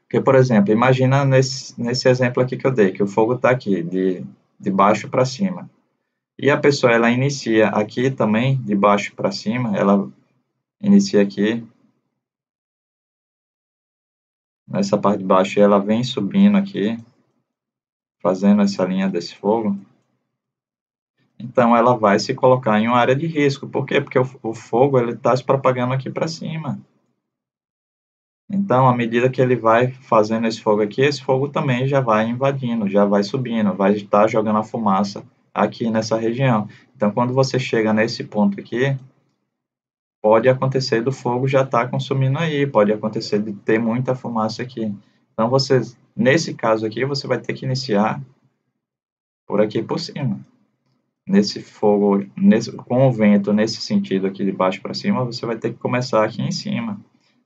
Porque, por exemplo, imagina nesse exemplo aqui que eu dei, que o fogo está aqui, de baixo para cima. E a pessoa, ela inicia aqui também, de baixo para cima, ela inicia aqui, nessa parte de baixo, e ela vem subindo aqui, fazendo essa linha desse fogo. Então, ela vai se colocar em uma área de risco. Por quê? Porque o fogo está se propagando aqui para cima. Então, à medida que ele vai fazendo esse fogo aqui, esse fogo também já vai invadindo, já vai subindo, vai estar jogando a fumaça aqui nessa região. Então, quando você chega nesse ponto aqui, pode acontecer do fogo já estar consumindo aí, pode acontecer de ter muita fumaça aqui. Então, nesse caso aqui, você vai ter que iniciar por aqui por cima. Nesse fogo, com o vento nesse sentido aqui de baixo para cima, você vai ter que começar aqui em cima.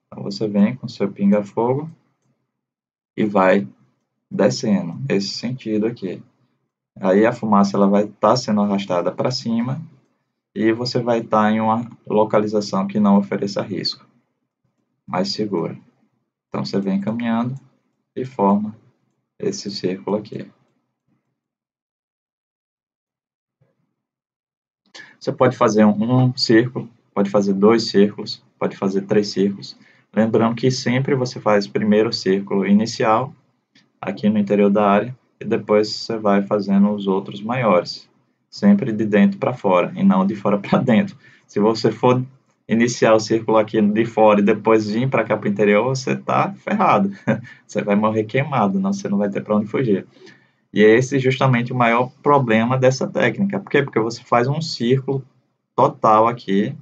Então, você vem com seu pinga-fogo e vai descendo, esse sentido aqui. Aí a fumaça ela vai estar sendo arrastada para cima e você vai estar em uma localização que não ofereça risco, mais segura. Então, você vem caminhando e forma esse círculo aqui. Você pode fazer um círculo, pode fazer 2 círculos, pode fazer 3 círculos. Lembrando que sempre você faz primeiro o círculo inicial, aqui no interior da área, e depois você vai fazendo os outros maiores. Sempre de dentro para fora, e não de fora para dentro. Se você for iniciar o círculo aqui de fora e depois vir para cá para o interior, você está ferrado. Você vai morrer queimado, não, você não vai ter para onde fugir. E esse é justamente o maior problema dessa técnica. Por quê? Porque você faz um círculo total aqui,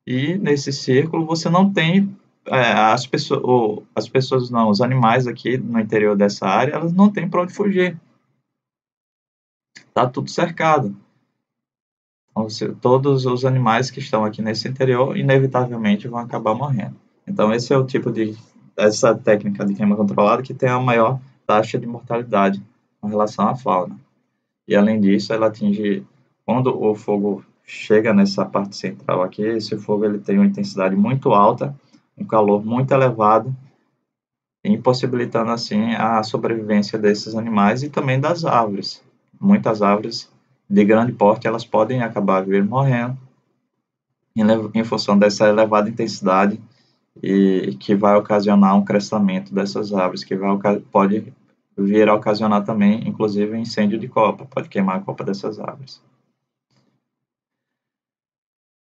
e nesse círculo você não tem as pessoas não, os animais aqui no interior dessa área, elas não têm para onde fugir. Está tudo cercado. Então, todos os animais que estão aqui nesse interior, inevitavelmente, vão acabar morrendo. Então, esse é o tipo essa técnica de queima controlada que tem a maior taxa de mortalidade com relação à fauna. E, além disso, ela atinge, quando o fogo chega nessa parte central aqui, esse fogo ele tem uma intensidade muito alta, um calor muito elevado, impossibilitando, assim, a sobrevivência desses animais e também das árvores. Muitas árvores de grande porte, elas podem acabar morrendo em função dessa elevada intensidade e que vai ocasionar um crescimento dessas árvores, que pode vir a ocasionar também, inclusive, incêndio de copa, pode queimar a copa dessas árvores.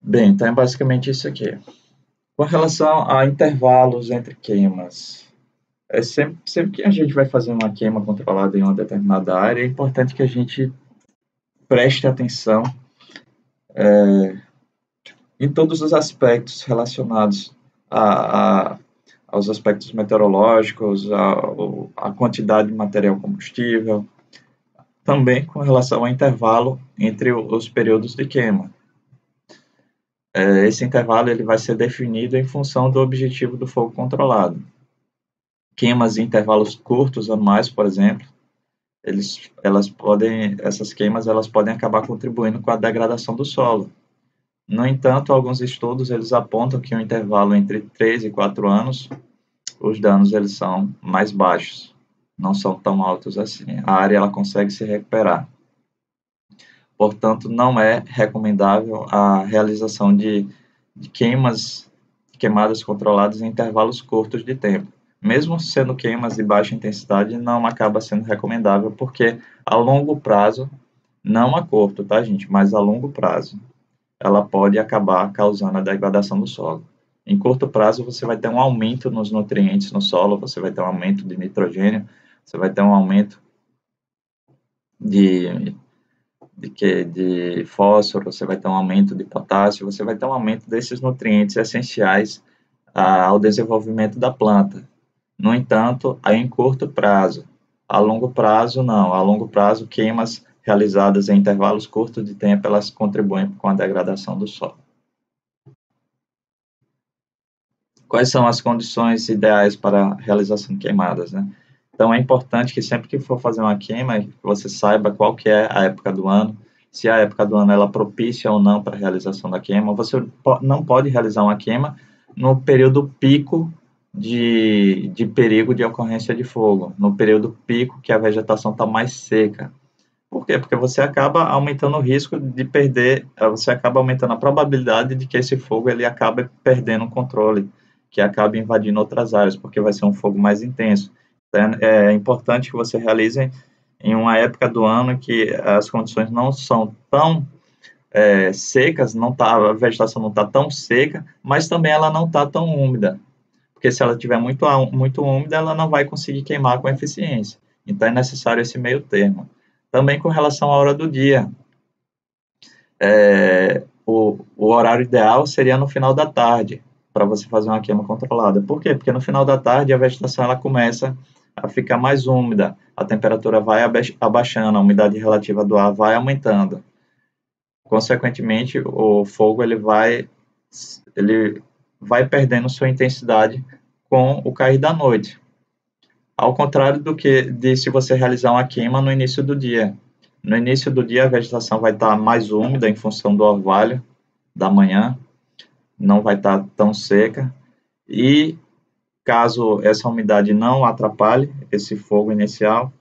Bem, então é basicamente isso aqui. Com relação a intervalos entre queimas, sempre que a gente vai fazer uma queima controlada em uma determinada área, é importante que a gente preste atenção em todos os aspectos relacionados aos aspectos meteorológicos, a quantidade de material combustível, também com relação ao intervalo entre os períodos de queima. Esse intervalo ele vai ser definido em função do objetivo do fogo controlado. Queimas em intervalos curtos anuais, por exemplo, essas queimas elas podem acabar contribuindo com a degradação do solo. No entanto, alguns estudos eles apontam que o intervalo entre 3 e 4 anos, os danos eles são mais baixos, não são tão altos assim. A área ela consegue se recuperar. Portanto, não é recomendável a realização de queimadas controladas em intervalos curtos de tempo. Mesmo sendo queimas de baixa intensidade, não acaba sendo recomendável, porque a longo prazo, não a curto, tá, gente? Mas a longo prazo, ela pode acabar causando a degradação do solo. Em curto prazo, você vai ter um aumento nos nutrientes no solo, você vai ter um aumento de nitrogênio, você vai ter um aumento de fósforo, você vai ter um aumento de potássio, você vai ter um aumento desses nutrientes essenciais ao desenvolvimento da planta. No entanto, em curto prazo. A longo prazo, não. A longo prazo, queimas realizadas em intervalos curtos de tempo, elas contribuem com a degradação do solo. Quais são as condições ideais para a realização de queimadas, né? Então, é importante que sempre que for fazer uma queima, você saiba qual que é a época do ano, se a época do ano ela propicia ou não para a realização da queima. Você não pode realizar uma queima no período pico de perigo de ocorrência de fogo, no período pico que a vegetação está mais seca. Por quê? Porque você acaba aumentando o risco de perder, você acaba aumentando a probabilidade de que esse fogo ele acabe perdendo o controle, que acabe invadindo outras áreas, porque vai ser um fogo mais intenso. Então, é importante que você realize em uma época do ano que as condições não são tão secas, a vegetação não está tão seca, mas também ela não está tão úmida, porque se ela estiver muito úmida, ela não vai conseguir queimar com eficiência. Então, é necessário esse meio termo. Também com relação à hora do dia. O horário ideal seria no final da tarde, para você fazer uma queima controlada. Por quê? Porque no final da tarde a vegetação ela começa a ficar mais úmida, a temperatura vai abaixando, a umidade relativa do ar vai aumentando. Consequentemente, o fogo ele vai perdendo sua intensidade com o cair da noite. Ao contrário de se você realizar uma queima no início do dia. No início do dia, a vegetação vai estar mais úmida em função do orvalho da manhã, não vai estar tão seca, e caso essa umidade não atrapalhe esse fogo inicial,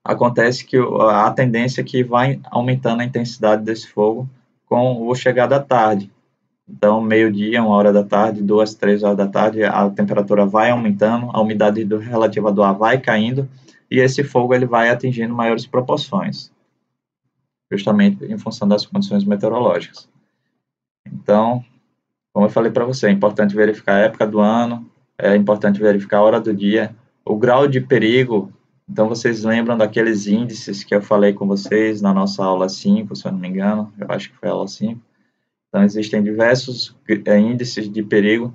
acontece que a tendência é que vai aumentando a intensidade desse fogo com o chegar da tarde. Então, meio-dia, 1 hora da tarde, 2, 3 horas da tarde, a temperatura vai aumentando, a umidade relativa do ar vai caindo, e esse fogo ele vai atingindo maiores proporções, justamente em função das condições meteorológicas. Então, como eu falei para você, é importante verificar a época do ano, é importante verificar a hora do dia, o grau de perigo. Então, vocês lembram daqueles índices que eu falei com vocês na nossa aula 5, se eu não me engano, eu acho que foi a aula 5. Então, existem diversos índices de perigo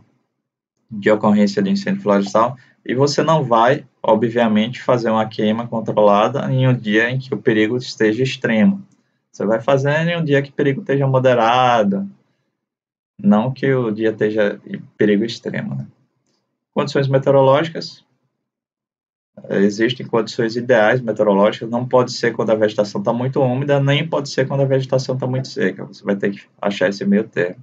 de ocorrência de incêndio florestal, e você não vai, obviamente, fazer uma queima controlada em um dia em que o perigo esteja extremo. Você vai fazendo em um dia que o perigo esteja moderado, não que o dia esteja em perigo extremo, né? Condições meteorológicas, existem condições ideais meteorológicas, não pode ser quando a vegetação está muito úmida, nem pode ser quando a vegetação está muito seca, você vai ter que achar esse meio termo.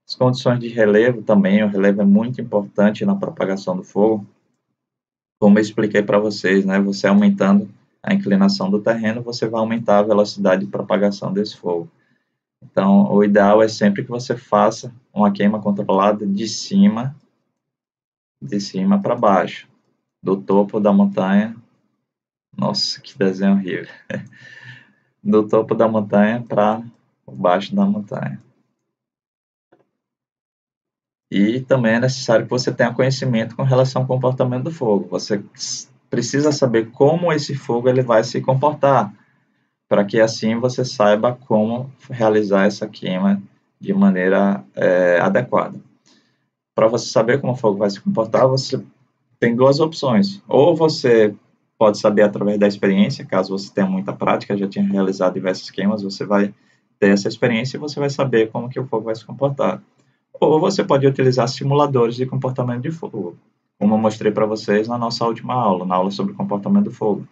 As condições de relevo também, o relevo é muito importante na propagação do fogo, como eu expliquei para vocês, né? Você aumentando a inclinação do terreno, você vai aumentar a velocidade de propagação desse fogo. Então, o ideal é sempre que você faça uma queima controlada de cima para baixo, do topo da montanha. Nossa, que desenho horrível! Do topo da montanha para baixo da montanha. E também é necessário que você tenha conhecimento com relação ao comportamento do fogo. Você precisa saber como esse fogo ele vai se comportar, para que assim você saiba como realizar essa queima de maneira adequada. Para você saber como o fogo vai se comportar, você tem duas opções. Ou você pode saber através da experiência, caso você tenha muita prática, já tinha realizado diversas queimas, você vai ter essa experiência e você vai saber como que o fogo vai se comportar. Ou você pode utilizar simuladores de comportamento de fogo, como eu mostrei para vocês na nossa última aula, na aula sobre comportamento do fogo.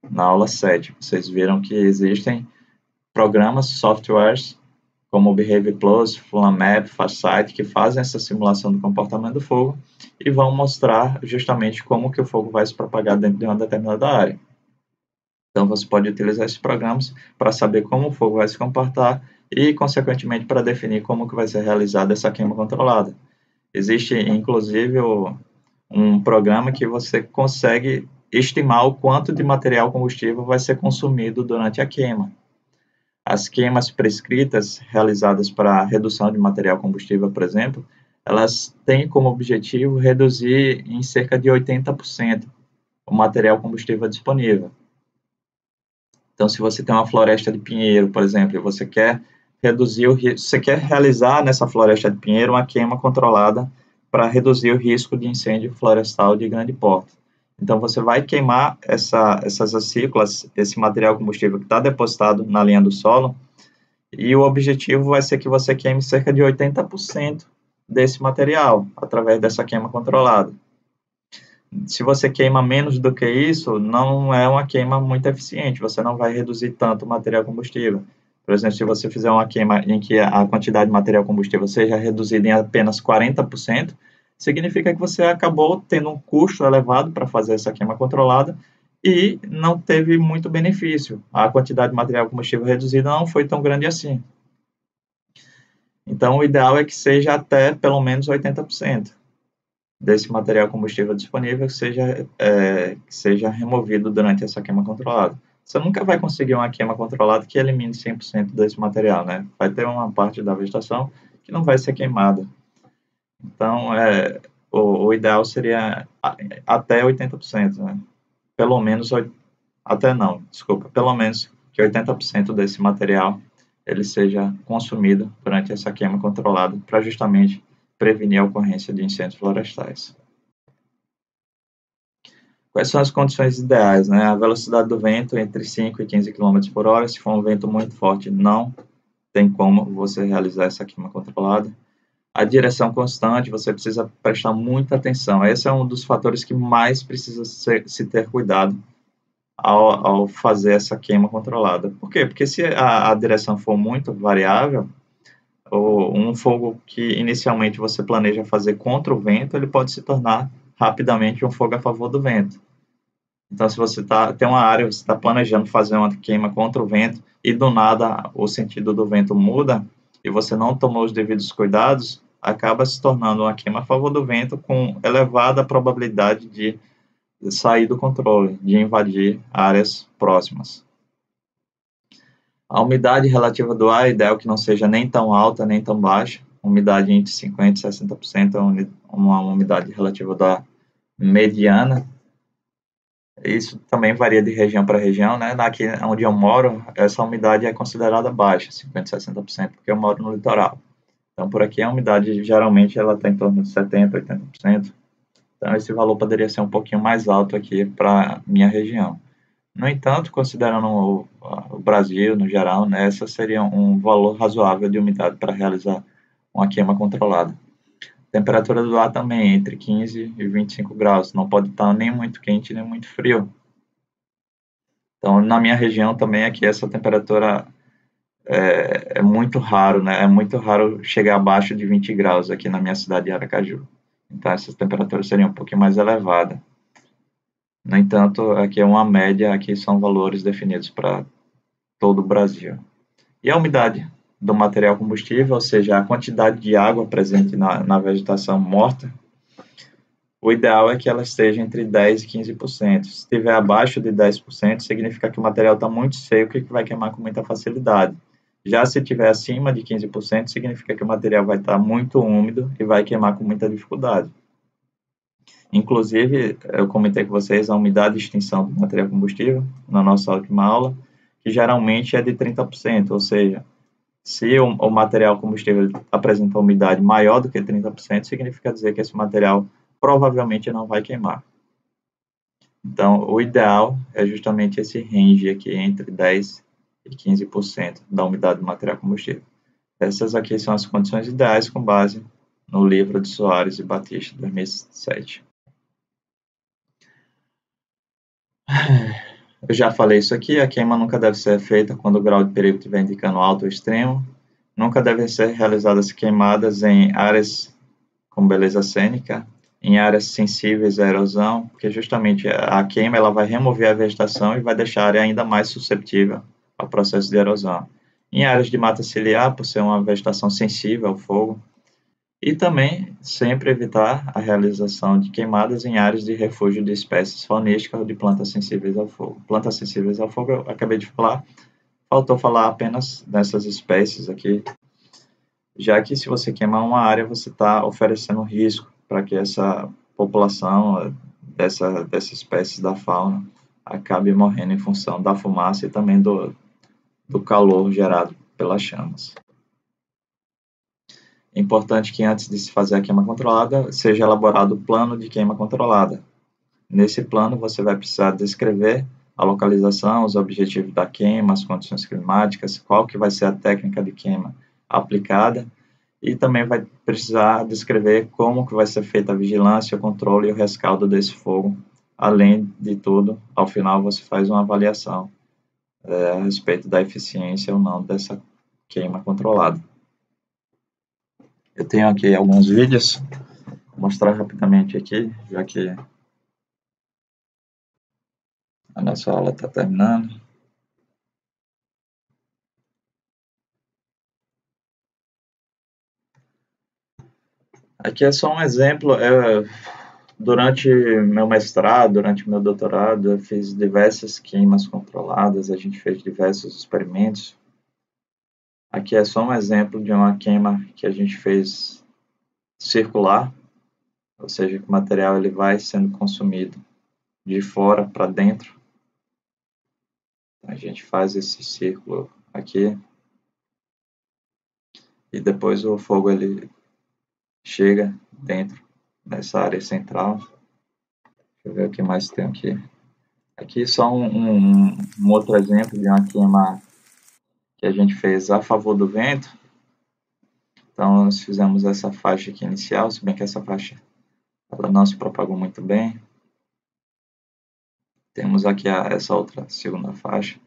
Na aula 7, vocês viram que existem programas, softwares, como o Behavior Plus, FlameMap, Farsight, que fazem essa simulação do comportamento do fogo e vão mostrar justamente como que o fogo vai se propagar dentro de uma determinada área. Então, você pode utilizar esses programas para saber como o fogo vai se comportar e, consequentemente, para definir como que vai ser realizada essa queima controlada. Existe, inclusive, um programa que você consegue estimar o quanto de material combustível vai ser consumido durante a queima. As queimas prescritas realizadas para redução de material combustível, por exemplo, elas têm como objetivo reduzir em cerca de 80% o material combustível disponível. Então, se você tem uma floresta de pinheiro, por exemplo, e você quer reduzir o risco, você quer realizar nessa floresta de pinheiro uma queima controlada para reduzir o risco de incêndio florestal de grande porte. Então, você vai queimar essas acículas, esse material combustível que está depositado na linha do solo, e o objetivo vai ser que você queime cerca de 80% desse material, através dessa queima controlada. Se você queima menos do que isso, não é uma queima muito eficiente, você não vai reduzir tanto o material combustível. Por exemplo, se você fizer uma queima em que a quantidade de material combustível seja reduzida em apenas 40%, significa que você acabou tendo um custo elevado para fazer essa queima controlada e não teve muito benefício. A quantidade de material combustível reduzida não foi tão grande assim. Então, o ideal é que seja até pelo menos 80% desse material combustível disponível que seja removido durante essa queima controlada. Você nunca vai conseguir uma queima controlada que elimine 100% desse material, né? Vai ter uma parte da vegetação que não vai ser queimada. Então, o ideal seria até 80%, né? Pelo menos, pelo menos que 80% desse material ele seja consumido durante essa queima controlada para justamente prevenir a ocorrência de incêndios florestais. Quais são as condições ideais, né? A velocidade do vento entre 5 e 15 km por hora. Se for um vento muito forte, não tem como você realizar essa queima controlada. A direção constante, você precisa prestar muita atenção. Esse é um dos fatores que mais precisa se ter cuidado ao fazer essa queima controlada. Por quê? Porque se a direção for muito variável, um fogo que inicialmente você planeja fazer contra o vento, ele pode se tornar rapidamente um fogo a favor do vento. Então, se você tem uma área, você está planejando fazer uma queima contra o vento e do nada o sentido do vento muda e você não tomou os devidos cuidados, acaba se tornando uma queima a favor do vento com elevada probabilidade de sair do controle, de invadir áreas próximas. A umidade relativa do ar é ideal que não seja nem tão alta nem tão baixa. Umidade entre 50% e 60% é uma umidade relativa do ar mediana. Isso também varia de região para região, né? Aqui onde eu moro, essa umidade é considerada baixa, 50%, 60%, porque eu moro no litoral. Então, por aqui a umidade geralmente ela está em torno de 70%, 80%. Então, esse valor poderia ser um pouquinho mais alto aqui para minha região. No entanto, considerando o Brasil no geral, né, essa seria um valor razoável de umidade para realizar uma queima controlada. Temperatura do ar também entre 15 e 25 graus, não pode estar nem muito quente nem muito frio. Então, na minha região também aqui essa temperatura é muito raro, né? É muito raro chegar abaixo de 20 graus aqui na minha cidade de Aracaju. Então, essas temperaturas seriam um pouquinho mais elevadas. No entanto, aqui é uma média, aqui são valores definidos para todo o Brasil. E a umidade do material combustível, ou seja, a quantidade de água presente na vegetação morta, o ideal é que ela esteja entre 10% e 15%. Se estiver abaixo de 10%, significa que o material está muito seco e que vai queimar com muita facilidade. Já se estiver acima de 15%, significa que o material vai estar muito úmido e vai queimar com muita dificuldade. Inclusive, eu comentei com vocês a umidade de extinção do material combustível na nossa última aula, que geralmente é de 30%, ou seja, se o material combustível apresenta uma umidade maior do que 30%, significa dizer que esse material provavelmente não vai queimar. Então, o ideal é justamente esse range aqui entre 10% e 15% da umidade do material combustível. Essas aqui são as condições ideais com base no livro de Soares e Batista, 2007. Eu já falei isso aqui, a queima nunca deve ser feita quando o grau de perigo estiver indicando alto ou extremo. Nunca devem ser realizadas queimadas em áreas com beleza cênica, em áreas sensíveis à erosão, porque justamente a queima ela vai remover a vegetação e vai deixar a área ainda mais suscetível ao processo de erosão. Em áreas de mata ciliar, por ser uma vegetação sensível ao fogo, e também sempre evitar a realização de queimadas em áreas de refúgio de espécies faunísticas ou de plantas sensíveis ao fogo. Plantas sensíveis ao fogo, eu acabei de falar, faltou falar apenas dessas espécies aqui, já que se você queimar uma área, você está oferecendo risco para que essa população dessa espécie da fauna acabe morrendo em função da fumaça e também do calor gerado pelas chamas. É importante que antes de se fazer a queima controlada, seja elaborado o plano de queima controlada. Nesse plano, você vai precisar descrever a localização, os objetivos da queima, as condições climáticas, qual que vai ser a técnica de queima aplicada, e também vai precisar descrever como que vai ser feita a vigilância, o controle e o rescaldo desse fogo. Além de tudo, ao final você faz uma avaliação a respeito da eficiência ou não dessa queima controlada. Eu tenho aqui alguns vídeos, vou mostrar rapidamente aqui, já que a nossa aula está terminando. Aqui é só um exemplo. Durante meu mestrado, durante meu doutorado, eu fiz diversas queimas controladas, a gente fez diversos experimentos. Aqui é só um exemplo de uma queima que a gente fez circular, ou seja, que o material ele vai sendo consumido de fora para dentro. A gente faz esse círculo aqui e depois o fogo ele chega dentro dessa área central. Deixa eu ver o que mais tem aqui. Aqui só um outro exemplo de uma queima que a gente fez a favor do vento. Então, nós fizemos essa faixa aqui inicial, se bem que essa faixa ela não se propagou muito bem. Temos aqui essa outra segunda faixa.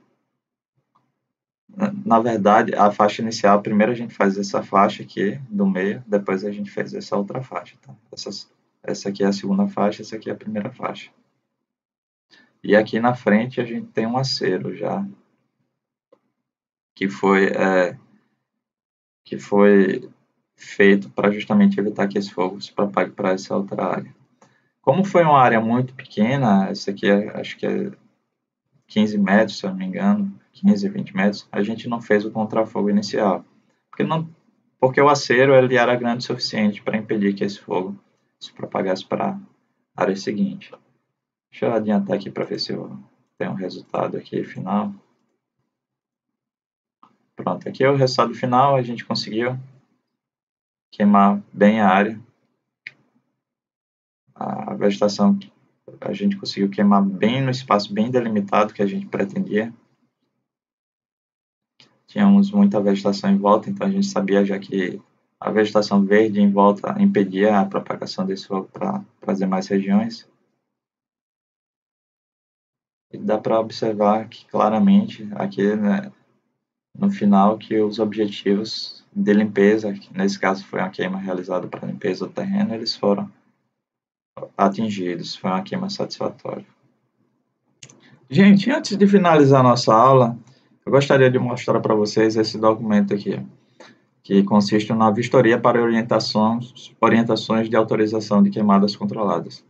Na verdade, a faixa inicial, primeiro a gente faz essa faixa aqui do meio, depois a gente fez essa outra faixa. Tá? Essa aqui é a segunda faixa, essa aqui é a primeira faixa. E aqui na frente a gente tem um acero já, que foi feito para justamente evitar que esse fogo se propague para essa outra área. Como foi uma área muito pequena, essa aqui acho que é 15 metros, se eu não me engano, 15, 20 metros, a gente não fez o contrafogo inicial. Porque o acero ele era grande o suficiente para impedir que esse fogo se propagasse para a área seguinte. Deixa eu adiantar aqui para ver se eu tenho um resultado aqui final. Pronto, aqui é o resultado final, a gente conseguiu queimar bem a área. A vegetação, a gente conseguiu queimar bem no espaço bem delimitado que a gente pretendia. Tínhamos muita vegetação em volta, então a gente sabia já que a vegetação verde em volta impedia a propagação desse fogo para as demais regiões. E dá para observar que claramente aqui, né, no final, que os objetivos de limpeza, que nesse caso foi uma queima realizada para limpeza do terreno, eles foram atingidos, foi uma queima satisfatória. Gente, antes de finalizar a nossa aula, eu gostaria de mostrar para vocês esse documento aqui, que consiste na vistoria para orientações de autorização de queimadas controladas.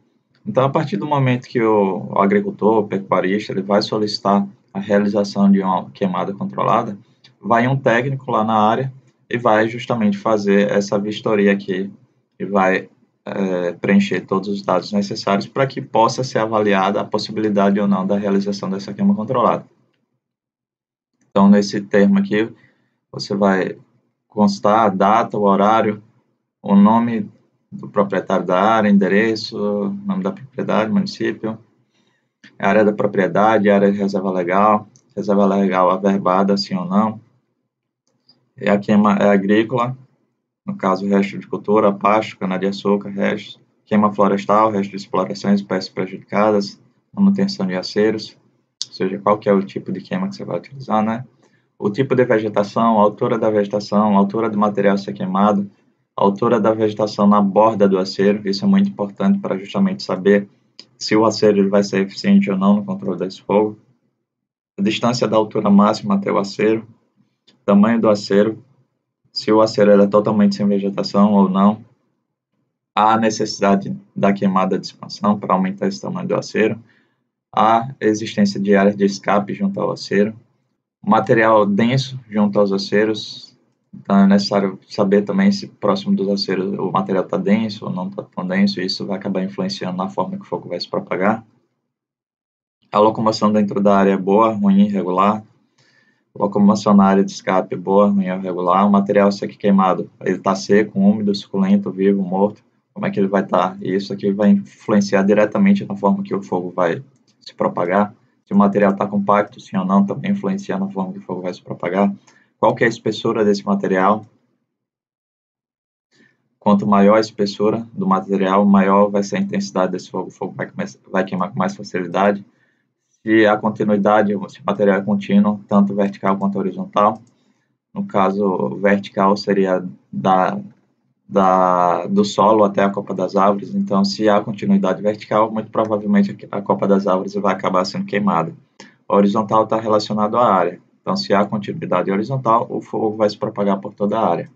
Então, a partir do momento que o agricultor, o pecuarista, ele vai solicitar a realização de uma queimada controlada, vai um técnico lá na área e vai justamente fazer essa vistoria aqui e vai preencher todos os dados necessários para que possa ser avaliada a possibilidade ou não da realização dessa queima controlada. Então, nesse termo aqui, você vai constar a data, o horário, o nome do proprietário da área, endereço, nome da propriedade, município, a área da propriedade, a área de reserva legal averbada, sim ou não, e a queima é agrícola, no caso, resto de cultura, pasto, cana-de-açúcar, restos, queima florestal, resto de explorações, espécies prejudicadas, manutenção de aceros, ou seja, qual que é o tipo de queima que você vai utilizar, né? O tipo de vegetação, a altura da vegetação, a altura do material a ser queimado, a altura da vegetação na borda do acero, isso é muito importante para justamente saber se o acero vai ser eficiente ou não no controle desse fogo, a distância da altura máxima até o acero, tamanho do acero, se o acero é totalmente sem vegetação ou não, há necessidade da queimada de expansão para aumentar esse tamanho do acero, há existência de áreas de escape junto ao acero, material denso junto aos aceros, então é necessário saber também se próximo dos aceros o material está denso ou não está tão denso, e isso vai acabar influenciando na forma que o fogo vai se propagar. A locomoção dentro da área é boa, ruim, irregular. Locomoção na área de escape boa, ruim ou regular. O material seco queimado, ele está seco, úmido, suculento, vivo, morto. Como é que ele vai estar? E isso aqui vai influenciar diretamente na forma que o fogo vai se propagar. Se o material está compacto, sim ou não, também influencia na forma que o fogo vai se propagar. Qual que é a espessura desse material? Quanto maior a espessura do material, maior vai ser a intensidade desse fogo. O fogo vai queimar com mais facilidade. Se a continuidade, se o material é contínuo, tanto vertical quanto horizontal. No caso, vertical seria do solo até a copa das árvores. Então, se há continuidade vertical, muito provavelmente a copa das árvores vai acabar sendo queimada. A horizontal está relacionado à área. Então, se há continuidade horizontal, o fogo vai se propagar por toda a área.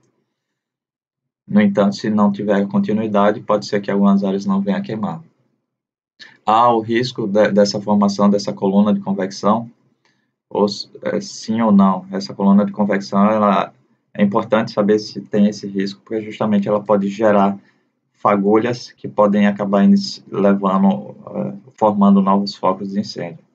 No entanto, se não tiver continuidade, pode ser que algumas áreas não venham a queimar. Há o risco dessa formação dessa coluna de convecção, sim ou não. Essa coluna de convecção, é importante saber se tem esse risco, porque justamente ela pode gerar fagulhas que podem acabar formando novos focos de incêndio.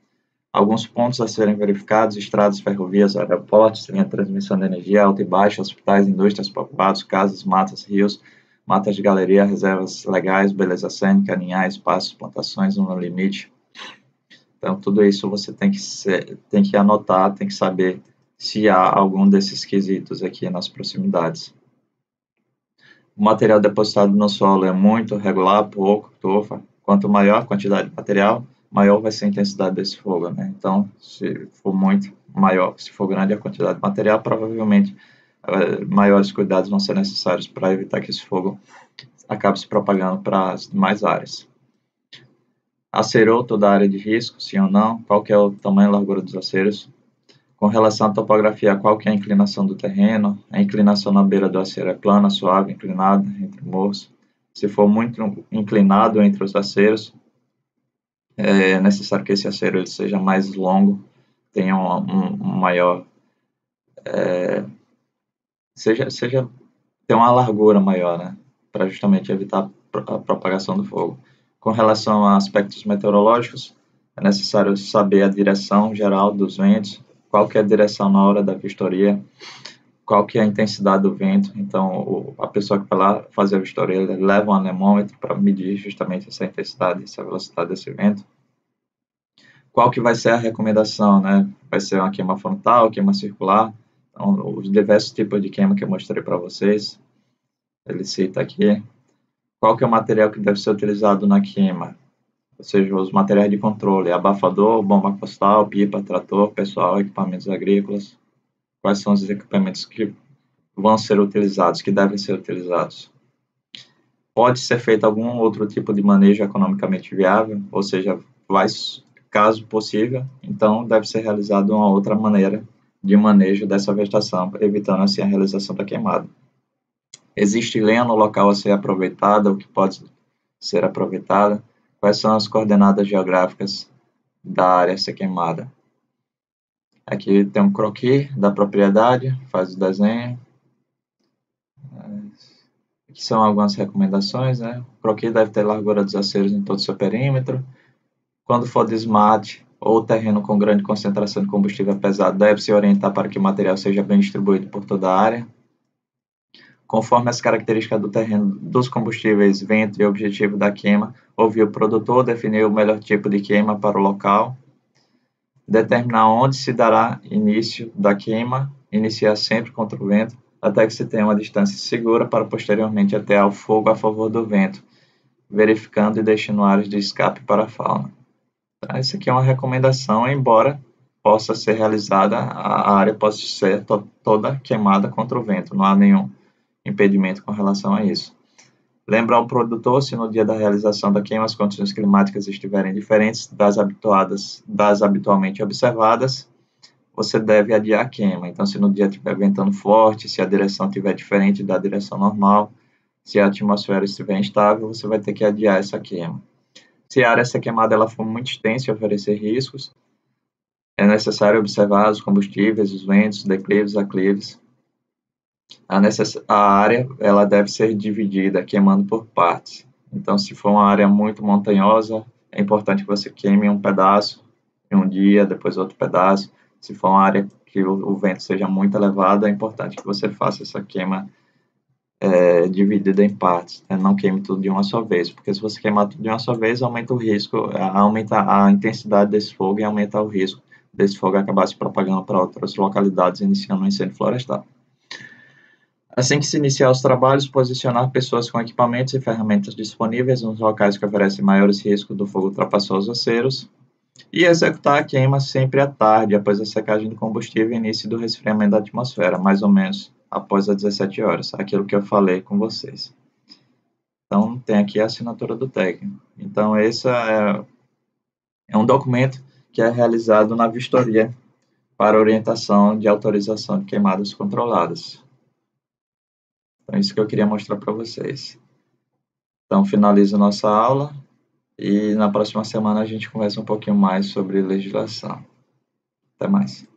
Alguns pontos a serem verificados: estradas, ferrovias, aeroportos, linha de transmissão de energia, alta e baixa, hospitais, indústrias, povoados, casas, matas, rios, matas de galeria, reservas legais, beleza cênica, aninhais, pastos, plantações no limite. Então, tudo isso você tem que anotar, tem que saber se há algum desses quesitos aqui nas proximidades. O material depositado no solo é muito regular, pouco, tofa. Quanto maior a quantidade de material, maior vai ser a intensidade desse fogo, né? Então, se for muito maior, se for grande a quantidade de material, provavelmente maiores cuidados vão ser necessários para evitar que esse fogo acabe se propagando para as demais áreas. Acerou toda a área de risco, sim ou não? Qual que é o tamanho e largura dos aceros? Com relação à topografia, qual que é a inclinação do terreno? A inclinação na beira do acero é plana, suave, inclinada, entre morros? Se for muito inclinado entre os aceros, é necessário que esse acero ele seja mais longo, tenha um maior, tenha uma largura maior, né? Para justamente evitar a propagação do fogo. Com relação a aspectos meteorológicos, é necessário saber a direção geral dos ventos, qual que é a direção na hora da vistoria, qual que é a intensidade do vento. Então, a pessoa que vai lá fazer a vistoria leva um anemômetro para medir justamente essa intensidade, essa velocidade desse vento. Qual que vai ser a recomendação, né? Vai ser uma queima frontal, queima circular, então, os diversos tipos de queima que eu mostrei para vocês, ele cita aqui. Qual que é o material que deve ser utilizado na queima? Ou seja, os materiais de controle, abafador, bomba postal, pipa, trator, pessoal, equipamentos agrícolas. Quais são os equipamentos que vão ser utilizados, que devem ser utilizados? Pode ser feito algum outro tipo de manejo economicamente viável, ou seja, caso possível, então deve ser realizado uma outra maneira de manejo dessa vegetação, evitando assim a realização da queimada. Existe lenha no local a ser aproveitada, ou que pode ser aproveitada? Quais são as coordenadas geográficas da área a ser queimada? Aqui tem um croquis da propriedade, faz o desenho. Aqui são algumas recomendações, né? O croquis deve ter largura dos aceros em todo o seu perímetro. Quando for desmate ou terreno com grande concentração de combustível pesado, deve-se orientar para que o material seja bem distribuído por toda a área. Conforme as características do terreno, dos combustíveis, vento e objetivo da queima, ouvir o produtor definir o melhor tipo de queima para o local, determinar onde se dará início da queima, iniciar sempre contra o vento, até que se tenha uma distância segura para posteriormente atear o fogo a favor do vento, verificando e deixando áreas de escape para a fauna. Então, essa aqui é uma recomendação, embora possa ser realizada, a área pode ser toda queimada contra o vento, não há nenhum impedimento com relação a isso. Lembrar ao produtor, se no dia da realização da queima as condições climáticas estiverem diferentes das habitualmente observadas, você deve adiar a queima. Então, se no dia estiver ventando forte, se a direção estiver diferente da direção normal, se a atmosfera estiver instável, você vai ter que adiar essa queima. Se a área a ser queimada ela for muito extensa e oferecer riscos, é necessário observar os combustíveis, os ventos, declives, aclives. A área ela deve ser dividida, queimando por partes. Então, se for uma área muito montanhosa, é importante que você queime um pedaço em um dia, depois outro pedaço. Se for uma área que o vento seja muito elevado, é importante que você faça essa queima dividida em partes, né? Não queime tudo de uma só vez, porque se você queimar tudo de uma só vez, aumenta o risco, aumenta a intensidade desse fogo e aumenta o risco desse fogo acabar se propagando para outras localidades, iniciando um incêndio florestal. Assim que se iniciar os trabalhos, posicionar pessoas com equipamentos e ferramentas disponíveis nos locais que oferecem maiores riscos do fogo ultrapassar os aceros e executar a queima sempre à tarde, após a secagem do combustível e início do resfriamento da atmosfera, mais ou menos após as 17 horas, aquilo que eu falei com vocês. Então, tem aqui a assinatura do técnico. Então, esse é um documento que é realizado na vistoria para orientação de autorização de queimadas controladas. Então, isso que eu queria mostrar para vocês. Então, finalizo nossa aula e na próxima semana a gente conversa um pouquinho mais sobre legislação. Até mais.